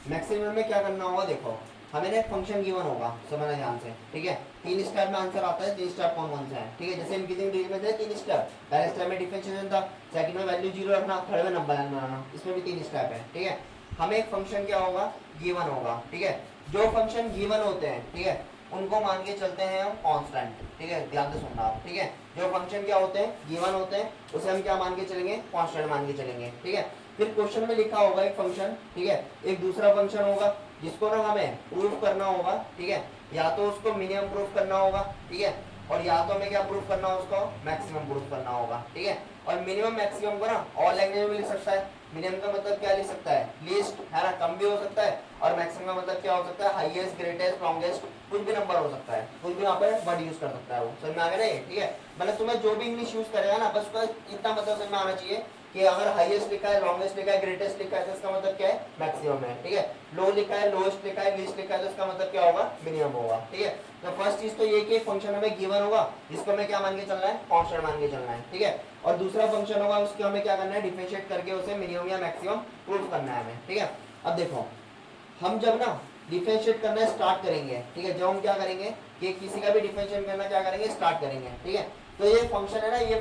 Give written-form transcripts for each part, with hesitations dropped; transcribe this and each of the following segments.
Maximum में क्या करना होगा, देखो हमें ना एक फंक्शन गिवन होगा, समझना ध्यान से, ठीक है। 3 स्टेप में आंसर आता है, 3 स्टेप कौन कौन से हैं, ठीक है। जैसे इंक्रीजिंग डिग्री में थे 3 स्टेप, पहले स्टेप में डिफरेंशिएशन था, सेकंड में वैल्यू 0 रखना, थर्ड में नंबर लाइन बनाना, इसमें भी 3 स्टेप है, ठीक है। हमें एक फंक्शन क्या होगा, गिवन होगा, ठीक है। जो फंक्शन गिवन होते हैं, ठीक है, उनको मान के चलते हैं हम कांस्टेंट, ठीक है, ध्यान से सुनना आप, ठीक है। जो फंक्शन क्या होते हैं, गिवन होते हैं, उसे हम क्या मान के चलेंगे, कांस्टेंट मान के चलेंगे, ठीक है। फिर क्वेश्चन में लिखा होगा एक फंक्शन, ठीक है, एक दूसरा फंक्शन होगा जिसको ना हमें प्रूफ करना होगा, ठीक है। या तो उसको मिनिमम प्रूफ करना होगा, ठीक है, और या तो हमें क्या प्रूफ करना होगा, उसको मैक्सिमम प्रूफ करना होगा, ठीक है। और मिनिमम मैक्सिमम को ना और लैंग्वेज में लिख सकता है। मिनिमम का मतलब क्या लिख सकता है, लीस्ट, है ना, कम भी हो सकता है, और मैक्सिमम का मतलब क्या हो सकता है, हाईएस्ट, ग्रेटेस्ट, लॉन्गेस्ट, कुछ भी नंबर हो सकता है, कुछ भी यहाँ पर वर्ड यूज कर सकता है वो, समझ में आ गया ना, ठीक है। मतलब तुम्हें जो भी इंग्लिश यूज करेगा ना, बस उसका इतना मतलब समझ में आना चाहिए कि अगर हाईएस्ट लिखा है, लॉन्गेस्ट लिखा है, ग्रेटेस्ट लिखा है, तो इसका मतलब क्या है, मैक्सिमम है, ठीक है। लो लिखा है, लोएस्ट लिखा है, लीस्ट लिखा है, तो इसका मतलब क्या होगा, मिनिमम होगा, ठीक है। तो फर्स्ट चीज तो ये कि फंक्शन हमें गिवन होगा, जिसको हमें क्या मान के चलना है, कांस्टेंट मान के चलना है, ठीक है। और दूसरा फंक्शन होगा, उसको हमें क्या करना है, डिफरेंशिएट करके उसे मिनिमम या मैक्सिमम प्रूफ करना है हमें, ठीक है। अब देखो, हम जब ना डिफरेंशिएट करना स्टार्ट करेंगे, ठीक है, जब हम क्या करेंगे कि किसी का भी डिफरेंशिएट करना क्या करेंगे, स्टार्ट करेंगे, ठीक है। तो ये फंक्शन है ना, ये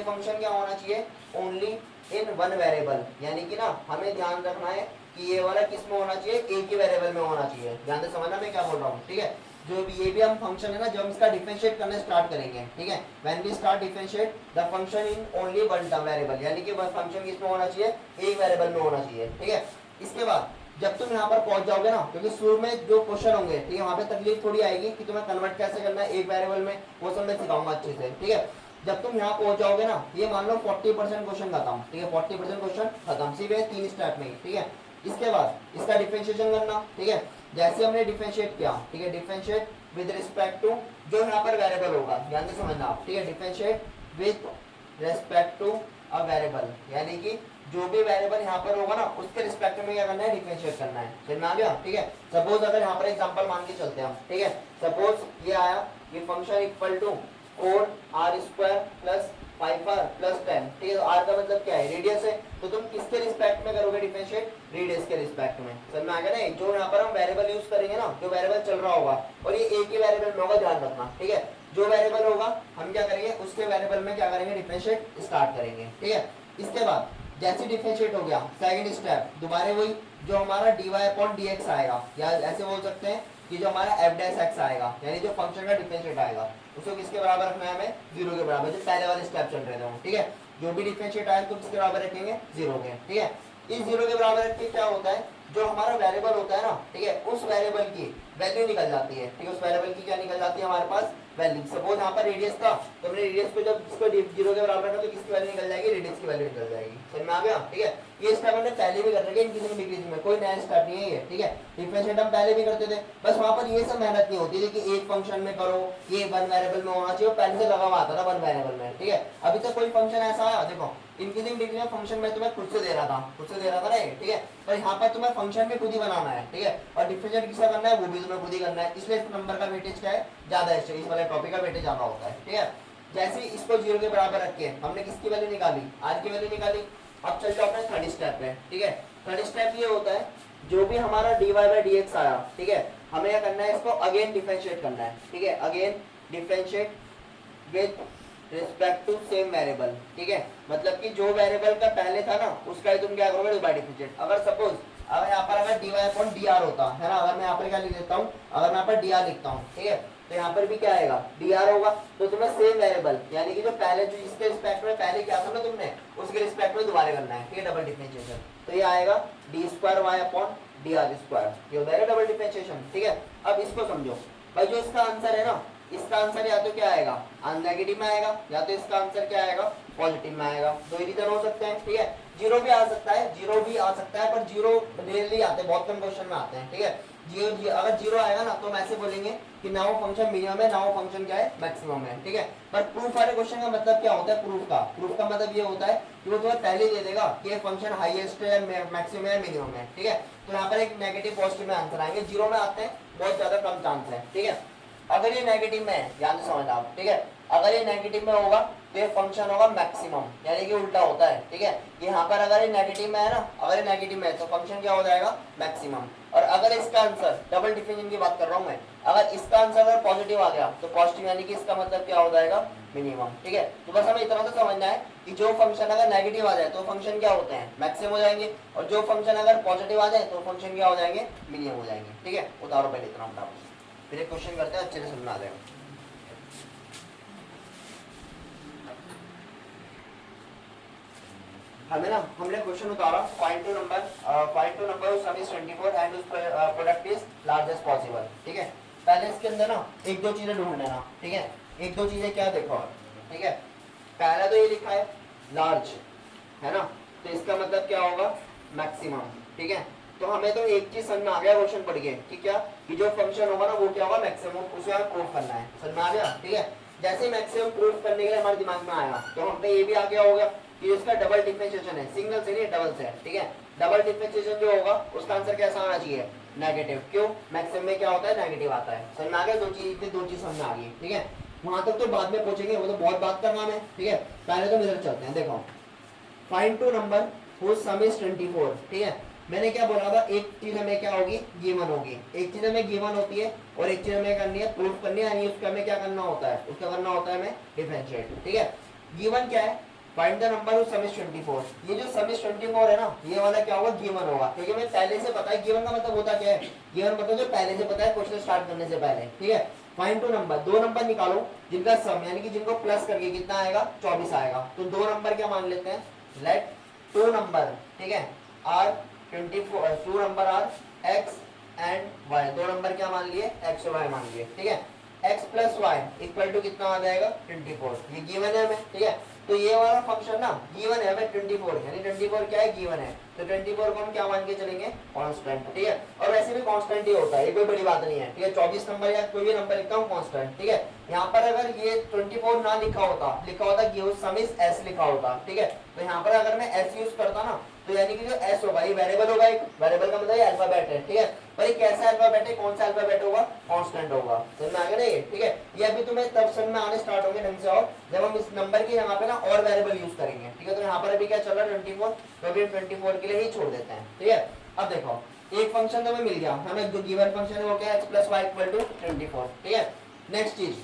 फंक्शन क्या होना चाहिए, ओनली इन वन वेरिएबल, यानी कि ना हमें ध्यान रखना है कि ये वाला किस में होना चाहिए, एक ही वेरिएबल में होना चाहिए, ध्यान से समझना मैं क्या बोल रहा हूँ, ठीक है। जो भी ये भी हम फंक्शन है ना, जब हम इसका डिफरेंशिएट करना स्टार्ट करेंगे, ठीक है, when we start differentiate the function in only one term variable, यानी कि वह फंक्शन किसमें होना चाहिए, एक वेरिएबल में होना चाहिए, ठीक है। इसके बाद जब तुम यहाँ पर पहुंच जाओगे ना, क्योंकि शुरू में जो क्वेश्चन होंगे, ठीक है, वहां पे तकलीफ थोड़ी आएगी कि तुम्हें कन्वर्ट कैसे करना है एक वेरिएबल में, वो सब मैं सिखाऊंगा अच्छे से, ठीक है। जब तुम यहाँ पहुंच जाओगे ना, ये मान लो 40% क्वेश्चन खत्म, ठीक है, 40% क्वेश्चन खत्म, सिर्फ 3 स्टेप में, ठीक है। इसके बाद इसका डिफरेंशिएशन करना, ठीक है। जैसे हमने डिफरेंशिएट किया, ठीक है, डिफरेंशिएट विद रिस्पेक्ट टू जो यहाँ पर वेरिएबल होगा, ध्यान से समझना आप, ठीक है, differentiate with respect to a variable, यानी कि जो भी वेरिएबल यहाँ पर होगा ना, उसके रिस्पेक्ट में क्या करना है, डिफरेंशिएट करना है, समझ में आ गया, ठीक है। सपोज अगर यहाँ पर एग्जांपल मान के चलते हैं हम, ठीक है, सपोज ये आया, ये function equal to 4r² plus 5r plus 10, ठीक है। तो r का मतलब क्या है, रेडियस है, तो तुम किसके रिस्पेक्ट में करोगे डिफरेंशिएट, रेडियस के रिस्पेक्ट में, समझ में आ गया ना। जो यहाँ पर हम वेरिएबल यूज करेंगे ना, जो वेरिएबल चल रहा होगा, और ये एक ही वेरिएबल में होगा, ध्यान रखना, ठीक है। जो वेरिएबल होगा हम क्या करेंगे, उसके वेरिएबल में क्या करेंगे, डिफरेंशिएट स्टार्ट करेंगे, ठीक है। इसके बाद जैसे डिफरेंशिएट हो गया, सेकंड स्टेप दोबारा वही, जो हमारा dy/dx आएगा, या ऐसे बोल सकते हैं कि जो हमारा f' आएगा, यानी जो फंक्शन का डिफरेंशिएट आएगा, उसको किसके बराबर रखना है, हमें 0 के बराबर, जो पहले वाले स्टेप चल रहे थे, ठीक है। जो भी डिफरेंशिएट आएगा तो किसके बराबर रखेंगे, 0 के, ठीक है। इस 0 के बराबर रख के क्या होता है, जो हमारा वेरिएबल होता है ना, ठीक है, उस वेरिएबल की वैल्यू निकल जाती है, ठीक है, उस वेरिएबल की क्या निकल जाती है हमारे पास, वैल्यू। सपोज यहाँ पर रेडियस था, तो हमने रेडियस को जब इसको 0 के बराबर रखा, तो किसकी वैल्यू निकल जाएगी, रेडियस की वैल्यू निकल जाएगी, समझ में आ गया, ठीक है। ये स्टेप हमने पहले भी कर रखे, इंक्रीजिंग डिक्रीजिंग में कोई नया स्टेप नहीं है ये, ठीक है। डिफरेंशिएट हम पहले भी करते थे, बस वहां पर ये सब मेहनत नहीं होती थी कि एक फंक्शन में करो, ये वन वेरिएबल में होना चाहिए, पहले से लगा हुआ आता था वन वेरिएबल में, ठीक है। अभी तक कोई फंक्शन ऐसा आया, देखो इंक्रीजिंग डिक्रीजिंग में फंक्शन में तुम्हें खुद से दे रहा था ना ये, ठीक है। तो यहाँ पर तुम्हें फंक्शन भी खुद ही बनाना है, ठीक है, और डिफरेंशिएट किसका करना है, वो भी तुम्हें खुद ही करना है, इसलिए इस नंबर का वेटेज क्या है, ज्यादा है, इस वाले टॉपिक का वेटेज ज्यादा होता है, ठीक है। जैसे इसको 0 के बराबर रख के हमने किसकी वैल्यू निकाली, r की वैल्यू निकाली। अब चलते अपने थर्ड स्टेप पे, ठीक है। थर्ड स्टेप ये होता है, जो भी हमारा dy/dx आया, ठीक है, हमें क्या करना है, इसको अगेन डिफरेंशिएट करना है, ठीक है, again differentiate with respect to same variable, ठीक है। मतलब कि जो वेरिएबल का पहले था ना, उसका ही तुम क्या करोगे, बाय डिफरेंशिएट। अगर सपोज अगर यहाँ पर अगर dy/dr होता है ना, अगर मैं यहाँ पर क्या लिख देता हूँ, अगर मैं यहाँ पर dr लिखता हूँ, ठीक है, तो यहाँ पर भी क्या आएगा, dr होगा। तो तुम्हें सेम वेरिएबल, यानी कि जो पहले जो इसके रिस्पेक्ट में पहले क्या था ना तुमने, उसके रिस्पेक्ट में दोबारा करना है, ठीक है, डबल डिफरेंशिएशन। तो ये आएगा d²y/dr², ये हो जाएगा डबल डिफरेंशिएशन, ठीक है। अब इसको समझो भाई, जो इसका आंसर है ना, इसका आंसर या तो क्या आएगा, नेगेटिव में आएगा, या तो इसका आंसर क्या आएगा, पॉजिटिव में आएगा। दो ही रीजन हो सकते हैं, ठीक है। जीरो भी आ सकता है, पर जीरो रेयरली आते हैं, बहुत कम क्वेश्चन में आते हैं, ठीक है। अगर जीरो आएगा ना, तो हम ऐसे बोलेंगे कि ना वो फंक्शन मिनिमम है, ना वो फंक्शन क्या है, मैक्सिमम है, ठीक है। पर प्रूफ वाले क्वेश्चन का मतलब क्या होता है, प्रूफ का मतलब ये होता है कि वो तुम्हें पहले दे देगा कि ये फंक्शन हाईएस्ट है, मैक्सिमम है, मिनिमम है, ठीक है। तो यहाँ पर एक नेगेटिव पॉजिटिव में आंसर आएंगे, जीरो में आते हैं बहुत ज्यादा कम चांस है, ठीक है। अगर ये नेगेटिव में है, ध्यान से समझना आप, ठीक है, अगर ये नेगेटिव में होगा तो ये फंक्शन होगा मैक्सिमम, यानी कि उल्टा होता है, ठीक है। यहाँ पर अगर ये नेगेटिव में है ना, अगर ये नेगेटिव में है तो फंक्शन क्या हो जाएगा, मैक्सिमम। और अगर इसका आंसर, डबल डिफिनेशन की बात कर रहा हूँ मैं, अगर इसका आंसर अगर पॉजिटिव आ गया तो पॉजिटिव, यानी कि इसका मतलब क्या हो जाएगा, मिनिमम, ठीक है। तो बस हमें इतना तो समझना है कि जो फंक्शन अगर नेगेटिव आ जाए तो फंक्शन क्या होते हैं, मैक्सिमम हो जाएंगे, और जो फंक्शन अगर पॉजिटिव आ जाए तो फंक्शन क्या हो जाएंगे, मिनिमम हो जाएंगे, ठीक है। उतारो पहले इतना फटाफट, फिर एक क्वेश्चन करते हैं, अच्छे से समझ आ जाएगा। हमें ना, हमने क्वेश्चन उतारा, find two number sum is 24 and whose product is largest possible, ठीक है। पहले इसके अंदर ना एक दो चीजें ढूंढ लेना, ठीक है। एक दो चीजें क्या देखो, ठीक है। पहला तो ये लिखा है लार्ज, है ना, तो इसका मतलब क्या होगा, मैक्सिमम, ठीक है। तो हमें तो एक चीज समझ में आ गया क्वेश्चन पढ़ के कि क्या, कि जो फंक्शन होगा ना वो क्या होगा, मैक्सिमम, उसे हमें प्रूफ करना है, समझ में आ गया, ठीक है। जैसे मैक्सिमम प्रूफ करने के लिए हमारे दिमाग में आया तो हम पे ये भी आ गया होगा कि इसका डबल डिफरेंशिएशन है, सिंगल से नहीं डबल से, ठीक है। डबल डिफरेंशिएशन जो होगा उसका आंसर कैसा आना चाहिए, नेगेटिव। क्यों, मैक्सिमम में क्या होता है, नेगेटिव आता है, समझ में आ गया। दो चीज समझ में आ गई, ठीक है। वहां तक तो बाद में पहुंचेंगे, वो तो बहुत बात करना है, ठीक है। पहले तो इधर चलते हैं, देखो find two number whose sum is 24, ठीक है। मैंने क्या बोला था, एक चीज हमें क्या होगी, गिवन होगी, एक चीज हमें गिवन होती है और एक चीज हमें करनी है, प्रूफ करनी है, यानी उसका हमें क्या करना होता है, उसका करना होता है हमें डिफरेंशिएट, ठीक है। गिवन क्या है, find the number whose sum is 24, ये जो सम इज 24 है ना, ये वाला क्या होगा, गिवन होगा, क्योंकि हमें पहले से पता है, गिवन का मतलब होता क्या है, गिवन मतलब जो पहले से पता है क्वेश्चन स्टार्ट करने से पहले, ठीक है। फाइंड टू नंबर, दो नंबर निकालो जिनका सम, यानी कि जिनको प्लस करके कितना आएगा, 24 आएगा। तो दो नंबर क्या मान लेते हैं, लेट टू नंबर, ठीक है, are 24, two number are x and y, दो नंबर क्या मान लिए, एक्स और वाई मान लिए, ठीक है। X plus y equal to कितना आ जाएगा, 24, ये गिवन है हमें, ठीक है। तो ये वाला फंक्शन ना गिवन है हमें 24, यानी 24 क्या है, गिवन है। तो 24 को हम क्या मान के चलेंगे, कांस्टेंट, ठीक है। और वैसे भी कांस्टेंट ही होता है, ये कोई बड़ी बात नहीं है, ठीक है। 24 नंबर या कोई भी नंबर लिखता हूँ कांस्टेंट, ठीक है। यहाँ पर अगर ये 24 ना लिखा होता कि सम इज एस लिखा होता, ठीक है। तो यहाँ पर अगर मैं एस यूज करता ना, तो यानी कि जो एस होगा ये वेरिएबल होगा, एक वेरिएबल का मतलब ये अल्फाबेट है, ठीक है। पर ये कैसा अल्फाबेट है, कौन सा अल्फाबेट होगा, कांस्टेंट होगा, समझ में आ गया ना ये, ठीक है। ये अभी तुम्हें तब समझ में आने स्टार्ट होंगे ढंग से, और जब हम इस नंबर की यहाँ पे ना और वेरिएबल यूज करेंगे, ठीक है। तो यहाँ पर अभी क्या चल रहा है, 24, तो अभी 24 के लिए ही छोड़ देते हैं, ठीक है। अब देखो एक फंक्शन तो हमें मिल गया, हमें जो गिवन फंक्शन है वो क्या है, x plus y equal to 24, ठीक है। नेक्स्ट चीज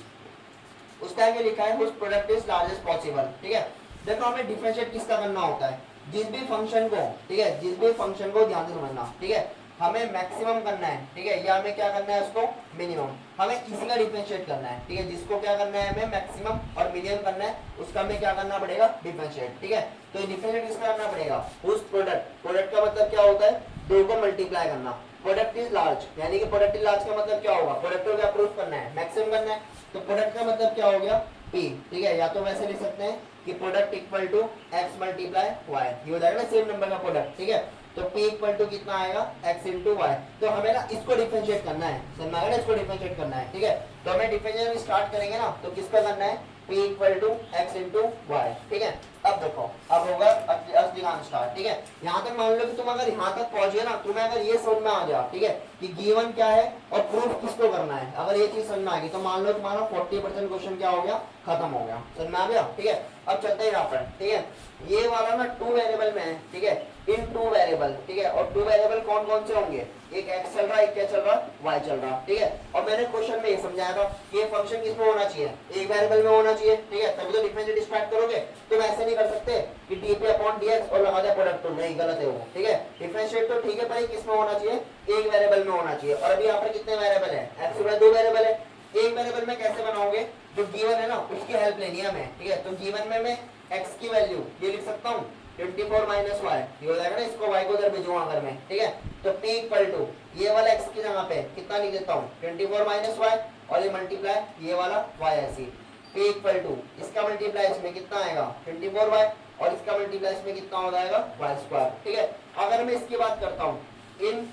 उसका आगे लिखा है whose product is largest possible, ठीक है। देखो हमें डिफरेंशिएट किसका करना होता है, जिस भी फंक्शन को, ठीक है, जिस भी फंक्शन को ध्यान से समझना, ठीक है। हमें मैक्सिमम करना है, ठीक है, या हमें क्या करना है, उसको मिनिमम, हमें इसी का डिफरेंशिएट करना है, ठीक है। जिसको क्या करना है, हमें मैक्सिमम और मिनिमम करना है, उसका हमें क्या करना पड़ेगा, डिफरेंशिएट, ठीक है। तो डिफरेंशिएट किसका करना पड़ेगा, उस प्रोडक्ट का मतलब क्या होता है, दो को मल्टीप्लाई करना। प्रोडक्ट इज लार्ज, यानी कि प्रोडक्ट इज लार्ज का मतलब क्या होगा, प्रोडक्ट को क्या प्रूफ करना है, मैक्सिमम करना है। तो प्रोडक्ट का मतलब क्या हो गया, P, ठीक है। या तो वैसे लिख सकते हैं कि product equal to x multiply y, ये हो जाएगा ना सेम नंबर का प्रोडक्ट, ठीक है। तो P इक्वल टू कितना आएगा, x इंटू वाई। तो हमें ना इसको डिफरेंशिएट करना है, समझ में आ गया ना, इसको डिफरेंशिएट करना है, ठीक है। तो हमें डिफरेंशिएट स्टार्ट करेंगे ना, तो किसका करना है, P equal to x into y, ठीक है। अब देखो अब होगा असली काम स्टार्ट, ठीक है। यहाँ तक मान लो कि तुम अगर यहाँ तक पहुंच गए ना, तुम्हें अगर ये समझ में आ गया, ठीक है, कि गिवन क्या है और प्रूफ किसको करना है, अगर ये चीज समझ में आ गई तो मान लो तुम्हारा 40% क्वेश्चन क्या हो गया, खत्म हो गया, समझ में आ गया, ठीक है। अब चलते हैं यहाँ पर, ठीक है। ये वाला ना टू वेरिएबल में है, ठीक है, इन टू वेरिएबल, ठीक है। और टू वेरिएबल कौन कौन से होंगे, एक x चल रहा है, एक क्या चल रहा है, y चल रहा है, ठीक है। और मैंने क्वेश्चन में ये समझाया था कि ये फंक्शन किसमें होना चाहिए, एक वेरिएबल में होना चाहिए, ठीक है। तभी तो डिफरेंशिएट स्टार्ट करोगे। तुम ऐसे नहीं कर सकते कि dp अपॉन dx और लगा दिया प्रोडक्ट, तो नहीं, गलत है वो, ठीक है। डिफरेंशिएट तो ठीक है, पर किसमें होना चाहिए, एक वेरिएबल में होना चाहिए। और अभी यहाँ पर कितने वेरिएबल है, x और दो वेरिएबल है। एक वेरिएबल में कैसे बनाओगे, जो गिवन है ना उसकी हेल्प लेनी है हमें, ठीक है। तो गिवन में मैं x की वैल्यू ये लिख सकता हूँ 24 माइनस वाई, ये हो जाएगा ना, इसको y को उधर भेजूंगा अगर मैं, ठीक है। तो p इक्वल टू ये वाला x की जगह पे कितना लिख देता हूँ, 24 माइनस वाई, और ये मल्टीप्लाई ये वाला y ऐसी, p इक्वल टू इसका मल्टीप्लाई इसमें कितना आएगा 24 वाई, और इसका मल्टीप्लाई इसमें कितना हो जाएगा वाई स्क्वायर, ठीक है। अगर मैं इसकी बात करता हूँ इन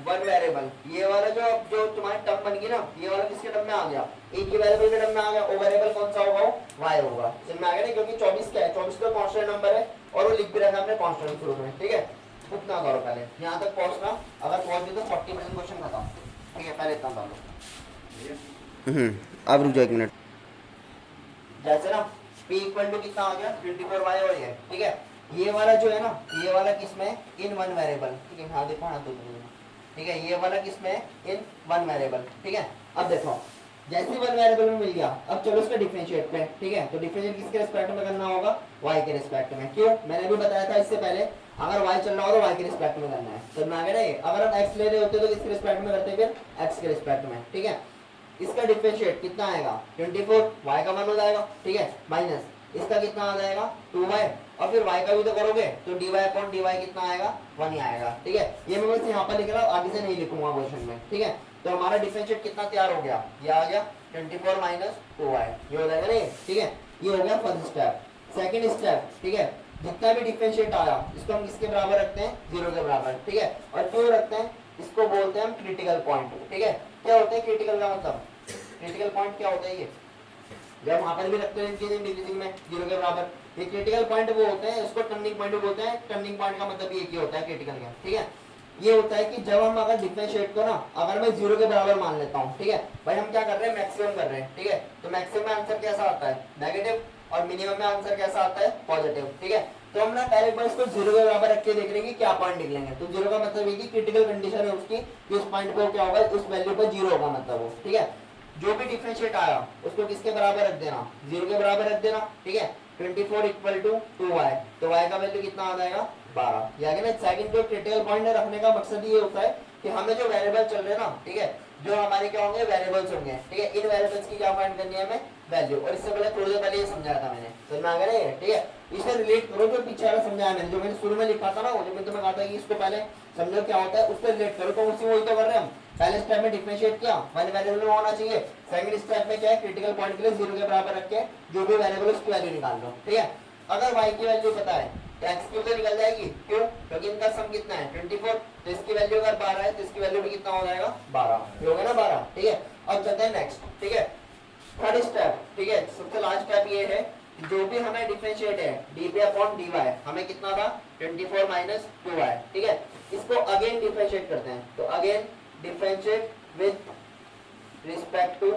वन वेरिएबल, ये वाला जो तुम्हारी टर्म बन गई ना, ये वाला किसके टर्म में आ गया, एक ही वेरिएबल के टर्म में आ गया। वो वेरिएबल कौन सा होगा, y होगा, समझ में आ गया ना, क्योंकि 24 क्या है, 24 तो कांस्टेंट नंबर है, और वो लिख भी रखा हमने कांस्टेंट शुरू में, ठीक है। उतना करो पहले, यहाँ तक पहुंचना, अगर पहुंच गए तो 40% क्वेश्चन खत्म, ठीक है। पहले इतना कर लो, आप रुक जाओ 1 मिनट। जैसे ना p इक्वल टू कितना आ गया 24y और ये, ठीक है। ये वाला जो है ना, ये वाला किसमें इन वन वेरिएबल, ठीक है। हाँ देखो, हाँ दो, ठीक है। ये वाला किसमें इन वन वेरिएबल, ठीक है। अब देखो जैसे वन वेरिएबल में मिल गया, अब चलो इसका डिफरेंशिएट पे, ठीक है। तो डिफरेंशिएट किसके रिस्पेक्ट में करना होगा, y के रिस्पेक्ट में। क्यों, मैंने अभी बताया था इससे पहले, अगर y चल रहा हो तो y के रिस्पेक्ट में करना है। तो मैं आगे नहीं, अगर हम x ले रहे होते तो किसके रिस्पेक्ट में करते, फिर x के रिस्पेक्ट में, ठीक है। इसका डिफरेंशिएट कितना आएगा 24, y का मान हो जाएगा, ठीक है, माइनस इसका कितना आ जाएगा 2y, और फिर y का भी तो करोगे तो dy अपॉन dy कितना आएगा 1 ही आएगा, ठीक है। ये मैं बस यहाँ पर लिख रहा हूँ, आगे से नहीं लिखूंगा क्वेश्चन में, ठीक है। तो हमारा डिफरेंशिएट कितना तैयार हो गया, ये आ गया 24 माइनस 2y, ये हो जाएगा नहीं, ठीक है। ये हो गया फर्स्ट स्टेप। सेकंड स्टेप, ठीक है, जितना भी डिफरेंशिएट आया इसको हम किसके बराबर रखते हैं, 0 के बराबर, ठीक है। और क्यों रखते हैं, इसको बोलते हैं हम क्रिटिकल पॉइंट, ठीक है। क्या होता है क्रिटिकल का मतलब, क्रिटिकल पॉइंट क्या होता है, ये जब वहां पर भी रखते हैं डिक्रीजिंग में 0 के बराबर, ये क्रिटिकल पॉइंट वो होते हैं, इसको टर्निंग पॉइंट बोलते हैं। टर्निंग पॉइंट का मतलब ये क्या होता है क्रिटिकल का, ठीक है। ये होता है कि जब हम अगर डिफरेंशिएट को ना, अगर मैं 0 के बराबर मान लेता हूँ, ठीक है भाई, हम क्या कर रहे हैं, मैक्सिमम कर रहे हैं, ठीक है। तो मैक्सिमम में आंसर कैसा आता है, नेगेटिव, और मिनिमम में आंसर कैसा आता है, पॉजिटिव, ठीक है। तो हम ना पहले बार इसको 0 के बराबर रख के देख रहे हैं कि क्या पॉइंट निकलेंगे। तो 0 का मतलब ये कि क्रिटिकल कंडीशन है उसकी कि उस पॉइंट पे क्या होगा, उस वैल्यू पर 0 होगा, मतलब वो, ठीक है। जो भी डिफरेंशिएट आया उसको किसके बराबर रख देना, 0 के बराबर रख देना, ठीक है। 24 इक्वल टू 2y, तो y का वैल्यू कितना आ जाएगा 12। यानी ना सेकंड जो क्रिटिकल पॉइंट रखने का मकसद ये होता है कि हमें जो वेरिएबल चल रहे हैं ना, ठीक है, जो हमारे क्या होंगे वेरिएबल्स होंगे, ठीक है। इन वेरिएबल्स की क्या फाइंड करनी है हमें, वैल्यू। और इससे पहले थोड़ी देर पहले ये समझाया था मैंने, तो मैं आगे नहीं, ठीक है। इसे रिलेट करो जो पीछे वाला समझाया मैंने, जो मैंने शुरू में लिखा था ना, वो जो मैंने तुम्हें कहा था कि इसको पहले समझो क्या होता है, उससे रिलेट करो। तो उसी वही तो कर रहे हैं हम। पहले स्टेप में डिफरेंशिएट किया, वन वेरिएबल में होना चाहिए। सेकंड स्टेप में क्या है, क्रिटिकल पॉइंट के लिए 0 के बराबर रख के जो भी वेरिएबल उसकी वैल्यू निकाल लो, ठीक है। अगर y की वैल्यू पता है तो x की तो निकल जाएगी, क्यों, क्योंकि इनका सम कितना है 24, तो इसकी वैल्यू अगर 12 है तो इसकी वैल्यू भी कितना हो जाएगा 12, ये हो गया ना 12, ठीक है। अब चलते हैं नेक्स्ट, ठीक है, थर्ड स्टेप, ठीक है। सबसे लास्ट स्टेप ये है, जो भी हमें डिफरेंशिएट है dp अपॉन dy, हमें कितना था 24 माइनस 2y, ठीक है। इसको अगेन डिफरेंशिएट करते हैं, तो again differentiate with respect to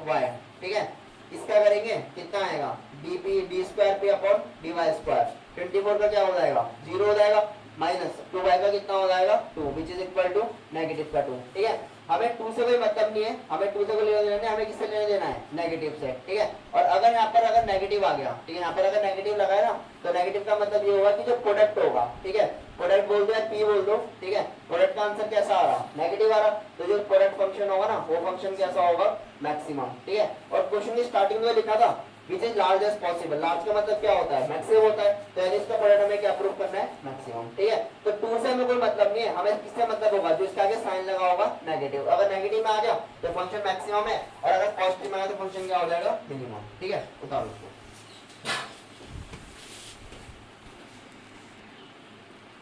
y, ठीक है। इसका करेंगे कितना आएगा, dp d square p upon dy square. 24 का क्या हो जाएगा 0 हो जाएगा, माइनस 2y का कितना हो जाएगा 2, which is equal to negative का 2, ठीक है। हमें 2 से कोई मतलब नहीं है, हमें 2 से कोई लेना देना नहीं, हमें किससे लेना देना है, नेगेटिव से, ठीक है। और अगर यहाँ पर अगर नेगेटिव आ गया, ठीक है, यहाँ पर अगर नेगेटिव लगा है ना, तो नेगेटिव का मतलब ये होगा कि जो प्रोडक्ट होगा, ठीक है, प्रोडक्ट बोल दो या p बोल दो, ठीक है, प्रोडक्ट का आंसर कैसा आ रहा, नेगेटिव आ रहा, तो जो प्रोडक्ट फंक्शन होगा ना, वो फंक्शन कैसा होगा, मैक्सिमम, ठीक है। और क्वेश्चन की स्टार्टिंग में लिखा था which is largest possible, large का मतलब क्या होता है, मैक्सिमम होता है, तो यानी इसका प्रोडक्ट हमें क्या प्रूव करना है, मैक्सिमम, ठीक है। तो 2 से हमें कोई मतलब नहीं है, हमें किससे मतलब होगा, जो इसके आगे साइन लगा होगा नेगेटिव। अगर नेगेटिव में आ गया तो फंक्शन मैक्सिमम है, और अगर पॉजिटिव में आ गया तो फंक्शन क्या हो जाएगा, मिनिमम, ठीक है। उतारो उसको,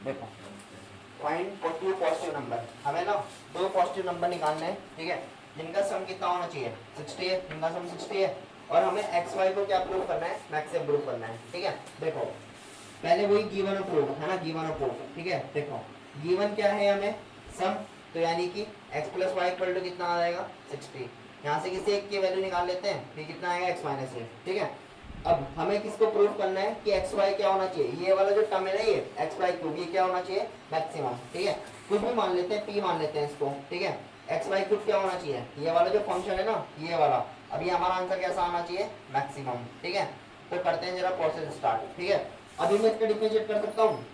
देखो फाइंड टू पॉजिटिव नंबर, हमें ना 2 पॉजिटिव नंबर निकालने हैं, ठीक है, जिनका सम कितना होना चाहिए 60 है, जिनका सम 60 है, और हमें एक्स वाई को क्या प्रूव करना है, मैक्सिमम प्रूव करना है, ठीक है। देखो पहले वही गिवन और प्रूव है ना, गिवन और प्रूव, ठीक है। देखो गिवन क्या है हमें, सम, तो यानी कि x plus y equal to कितना आ जाएगा 60। यहाँ से किसी एक की वैल्यू निकाल लेते हैं, फिर कितना आएगा x माइनस ए, ठीक है। अब हमें किसको प्रूव करना है कि एक्स वाई क्या होना चाहिए, ये वाला जो टर्म है ना, ये एक्स वाई क्यूब, ये क्या होना चाहिए, मैक्सिमम, ठीक है। कुछ भी मान लेते हैं, p मान लेते हैं इसको, ठीक है। एक्स वाई क्यूब क्या होना चाहिए, ये वाला जो फंक्शन है ना, ये वाला, अब ये हमारा आंसर कैसा आना चाहिए, मैक्सिमम, ठीक है। तो करते हैं जरा प्रोसेस स्टार्ट, ठीक है। अभी मैं इसका डिफरेंशिएट कर सकता हूँ,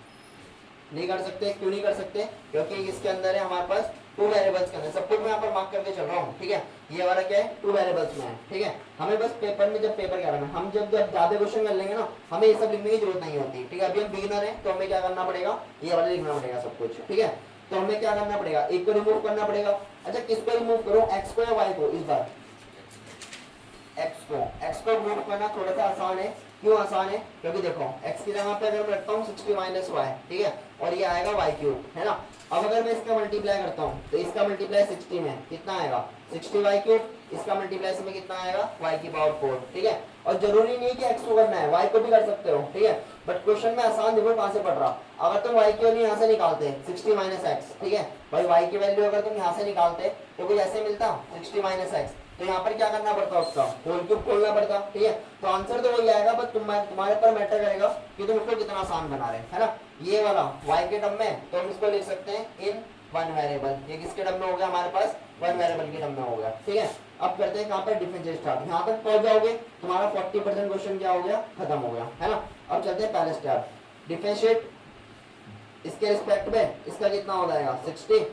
नहीं कर सकते, क्यों नहीं कर सकते, क्योंकि इसके अंदर है हमारे पास 2 वेरिएबल्स के अंदर, सब कुछ मैं यहाँ पर मार्क करके चल रहा हूँ, ठीक है। ये वाला क्या है 2 वेरिएबल्स में है, ठीक है। हमें बस पेपर में, जब पेपर क्या करना है, हम जब ज्यादा क्वेश्चन कर लेंगे ना, हमें ये सब लिखने की जरूरत नहीं होती, ठीक है। अभी हम बिगिनर हैं तो हमें क्या करना पड़ेगा, ये वाला लिखना पड़ेगा सब कुछ, ठीक है। तो हमें क्या करना पड़ेगा, एक को रिमूव करना पड़ेगा। अच्छा किसको रिमूव करो, एक्स को या वाई को, इस बार एक्स को रिमूव करना थोड़ा सा आसान है। क्यों आसान है, क्योंकि देखो x की जगह पे अगर मैं रखता हूँ 60 माइनस वाई, ठीक है, और ये आएगा y क्यूब, है ना। अब अगर मैं इसका मल्टीप्लाई करता हूँ तो इसका मल्टीप्लाई 60 में कितना आएगा 60 वाई क्यूब, इसका मल्टीप्लाई में कितना आएगा y की पावर 4, ठीक है। और जरूरी नहीं कि x को करना है, y को भी कर सकते हो, ठीक है। बट क्वेश्चन में आसान देखो कहाँ से पढ़ रहा, अगर तुम y की वैल्यू यहाँ से निकालते 60 माइनस एक्स, ठीक है भाई, y की वैल्यू अगर तुम यहाँ से निकालते तो कुछ ऐसे मिलता 60 माइनस एक्स, तो यहाँ पर क्या करना पड़ता उसका होल क्यूब खोलना पड़ता, ठीक है। तो आंसर तो वही आएगा, बस तुम्हारे पर मैटर करेगा कि तुम इसको कितना आसान बना रहे, है ना। ये वाला y के टर्म में तो हम इसको लिख सकते हैं इन वन वेरिएबल, ये किसके टर्म में हो गया हमारे पास, वन वेरिएबल के टर्म में हो गया, ठीक है। अब करते हैं कहाँ पर डिफरेंशिएट स्टार्ट, यहाँ तक पहुंच जाओगे तुम्हारा 40% क्वेश्चन क्या हो गया, खत्म हो गया, है ना। अब चलते हैं पहले स्टेप, डिफरेंशिएट इसके रिस्पेक्ट में, इसका कितना हो जाएगा 60,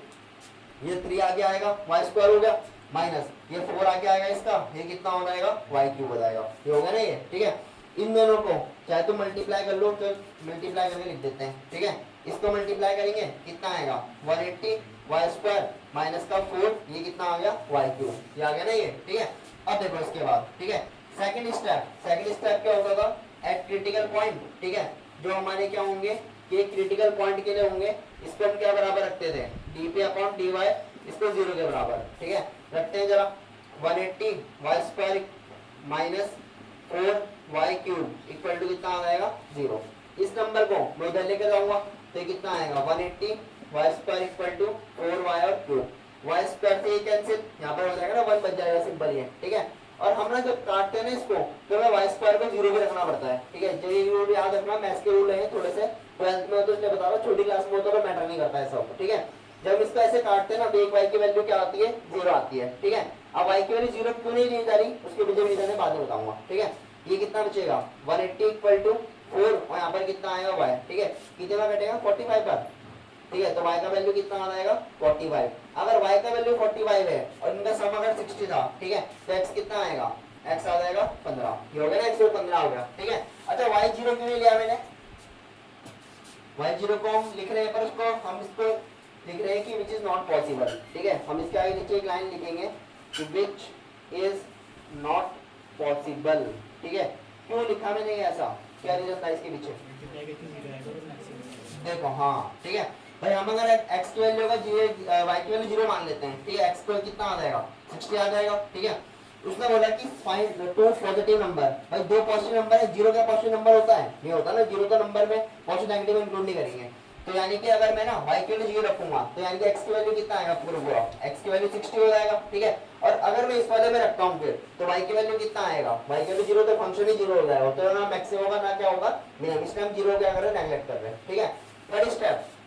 ये 3 आगे आएगा वाई स्क्वायर हो गया, माइनस ये 4 आगे आएगा इसका, ये कितना हो जाएगा वाई क्यूब हो जाएगा, ये हो गया ना ये, ठीक है। इन दोनों को चाहे तो मल्टीप्लाई कर लो, तो मल्टीप्लाई करके लिख देते हैं, ठीक है। इसको मल्टीप्लाई करेंगे कितना आएगा 180 वाई स्क्वायर माइनस का 4, ये कितना आ गया वाई क्यूब, ये आ गया ना ये, ठीक है। अब देखो इसके बाद, ठीक है, सेकंड स्टेप क्या होगा एट क्रिटिकल पॉइंट, ठीक है। जो हमारे क्या होंगे कि क्रिटिकल पॉइंट के लिए होंगे, इसको हम क्या बराबर रखते थे dp अपॉन dy, इसको 0 के बराबर, ठीक है, रखते हैं जरा। 180 y square minus 4 y cube equal to कितना आ जाएगा 0। इस नंबर को मैं उधर लेकर जाऊंगा तो कितना आएगा 180 y square equal to 4 y और क्यूब, वाई स्क्वायर से ये कैंसिल, यहाँ पर हो जाएगा ना 1 बच जाएगा, सिंपल ही है, ठीक है। और हम ना जब काटते हैं ना इसको तो हमें वाई स्क्वायर को 0 पे रखना पड़ता है, ठीक है। जो ये रूल याद रखना, मैथ्स के रूल है थोड़े से, 12th में तो इसलिए बता रहा हूँ, छोटी क्लास में होता तो मैटर नहीं करता है सब, ठीक है। जब हम इसको ऐसे काटते हैं ना तो एक वाई की वैल्यू क्या आती है 0 आती है, ठीक है। अब वाई की वैल्यू 0 क्यों नहीं ली जा रही, उसके पीछे रीजन है बाद में बताऊंगा, ठीक है। ये कितना बचेगा 180 इक्वल टू 4 और यहाँ पर कितना आएगा वाई, ठीक है, कितने में कटेगा 45 पर, ठीक है। तो y का वैल्यू कितना आ जाएगा 45। अगर y का वैल्यू 45 है और इनका सम अगर 60 था, ठीक है, तो x कितना आएगा, x आ जाएगा 15, ये हो गया ना 115 हो गया, ठीक है। अच्छा y0 क्यों नहीं लिया मैंने, y0 को हम लिख रहे हैं पर उसको हम इसको लिख रहे हैं कि विच इज नॉट पॉसिबल, ठीक है। हम इसके आगे नीचे एक लाइन लिखेंगे कि विच इज नॉट पॉसिबल, ठीक है। क्यों लिखा मैंने ऐसा, क्या रीजन था इसके पीछे, देखो, हाँ, ठीक है भाई। हम अगर x की वैल्यू का y की वैल्यू 0 मान लेते हैं, ठीक है, x को कितना आ जाएगा 60 आ जाएगा, ठीक है। उसने बोला कि फाइंड टू पॉजिटिव नंबर, भाई दो पॉजिटिव नंबर है, 0 क्या पॉजिटिव नंबर होता है, नहीं होता ना, 0 तो नंबर में पॉजिटिव नेगेटिव इंक्लूड नहीं करेंगे। तो यानी कि अगर मैं ना y की वैल्यू 0 रखूंगा तो यानी कि x की वैल्यू कितना आएगा पूरा x की वैल्यू 60 हो जाएगा, ठीक है। और अगर मैं इस वाले में रखता हूँ फिर तो y की वैल्यू कितना आएगा, y की वैल्यू 0 तो फंक्शन ही 0 हो जाएगा, तो ना मैक्सिमम होगा ना क्या होगा मिनिमम, इसलिए हम 0 क्या कर रहे हैं नेगलेक्ट कर रहे हैं, ठीक है।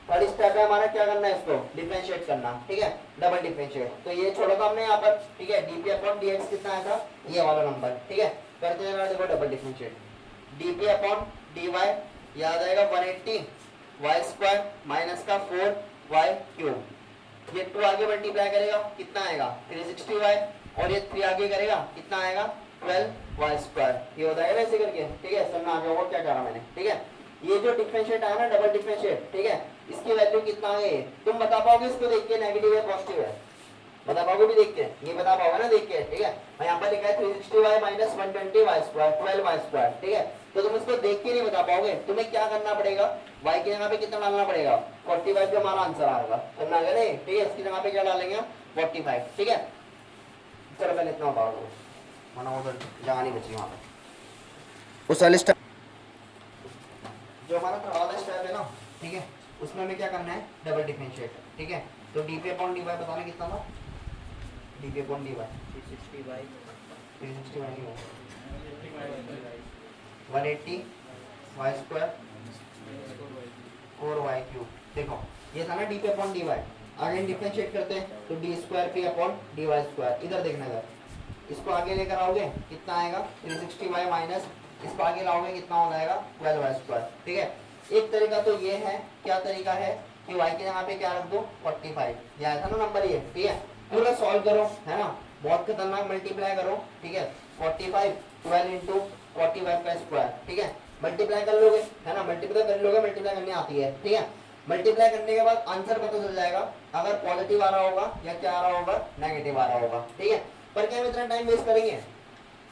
थर्ड स्टेप है हमारा क्या करना है, इसको डिफरेंशिएट करना, ठीक है, डबल डिफरेंशिएट। तो ये छोड़ा था हमने यहाँ पर, ठीक है, dp अपॉन dx कितना आया था ये वाला नंबर, ठीक है। करते हैं देखो double differentiate, dp upon dy ये आ जाएगा 180 वाई स्क्वायर माइनस का 4 वाई क्यूब, ये 2 आगे मल्टीप्लाई करेगा कितना आएगा 360 वाई, और ये 3 आगे करेगा कितना आएगा 12 वाई स्क्वायर, ये हो जाएगा ऐसे करके, ठीक है। समझ में आ गया होगा क्या करा मैंने, ठीक है। ये जो डिफरेंशिएट आया ना डबल डिफरेंशिएट, ठीक है, इसकी वैल्यू कितना है तुम बता पाओगे इसको देख के, नेगेटिव है पॉजिटिव है, बता पाओगे भी देख के, ये बता पाओगे ना देख के, ठीक है। मैं यहाँ पर लिखा है 360 y minus 120 y square 12 y square, ठीक है। तो तुम इसको देख के नहीं बता पाओगे, तुम्हें क्या करना पड़ेगा y की जगह पे कितना डालना पड़ेगा 45 पे हमारा आंसर आएगा, समझ आ गया नहीं, ठीक है। इसकी जगह पे क्या डालेंगे 45, ठीक है। चलो पहले इतना बताओ वरना उधर जगह नहीं बची वहाँ पे। उस वाले स्टेप जो हमारा वाला स्टेप है ना, ठीक है, उसमें हमें क्या करना है डबल डिफरेंशिएट, ठीक है। तो dp अपॉन dy बताना कितना था, dp upon dy 360 y 180 y square 4 y cube, देखो ये था ना dp upon dy। Again differentiate करते हैं तो d square p upon dy square, इधर देखना है, इसको आगे लेकर आओगे कितना आएगा 360 वाई माइनस इसको आगे लाओगे कितना हो जाएगा 12 वाई स्क्वायर, ठीक है। एक तरीका तो ये है, क्या तरीका है कि y की जगह पे क्या रख दो 45, ये आया था ना नंबर ये, ठीक है। पूरा सॉल्व करो, है ना, बहुत खतरनाक, मल्टीप्लाई करो, ठीक है, 45 12 इंटू 45 का स्क्वायर, ठीक है, मल्टीप्लाई कर लोगे, है ना, मल्टीप्लाई कर लोगे, मल्टीप्लाई करनी आती है, ठीक है। मल्टीप्लाई करने के बाद आंसर पता चल जाएगा, अगर पॉजिटिव आ रहा होगा या क्या आ रहा होगा नेगेटिव आ रहा होगा, ठीक है। पर क्या हम इतना टाइम वेस्ट करेंगे,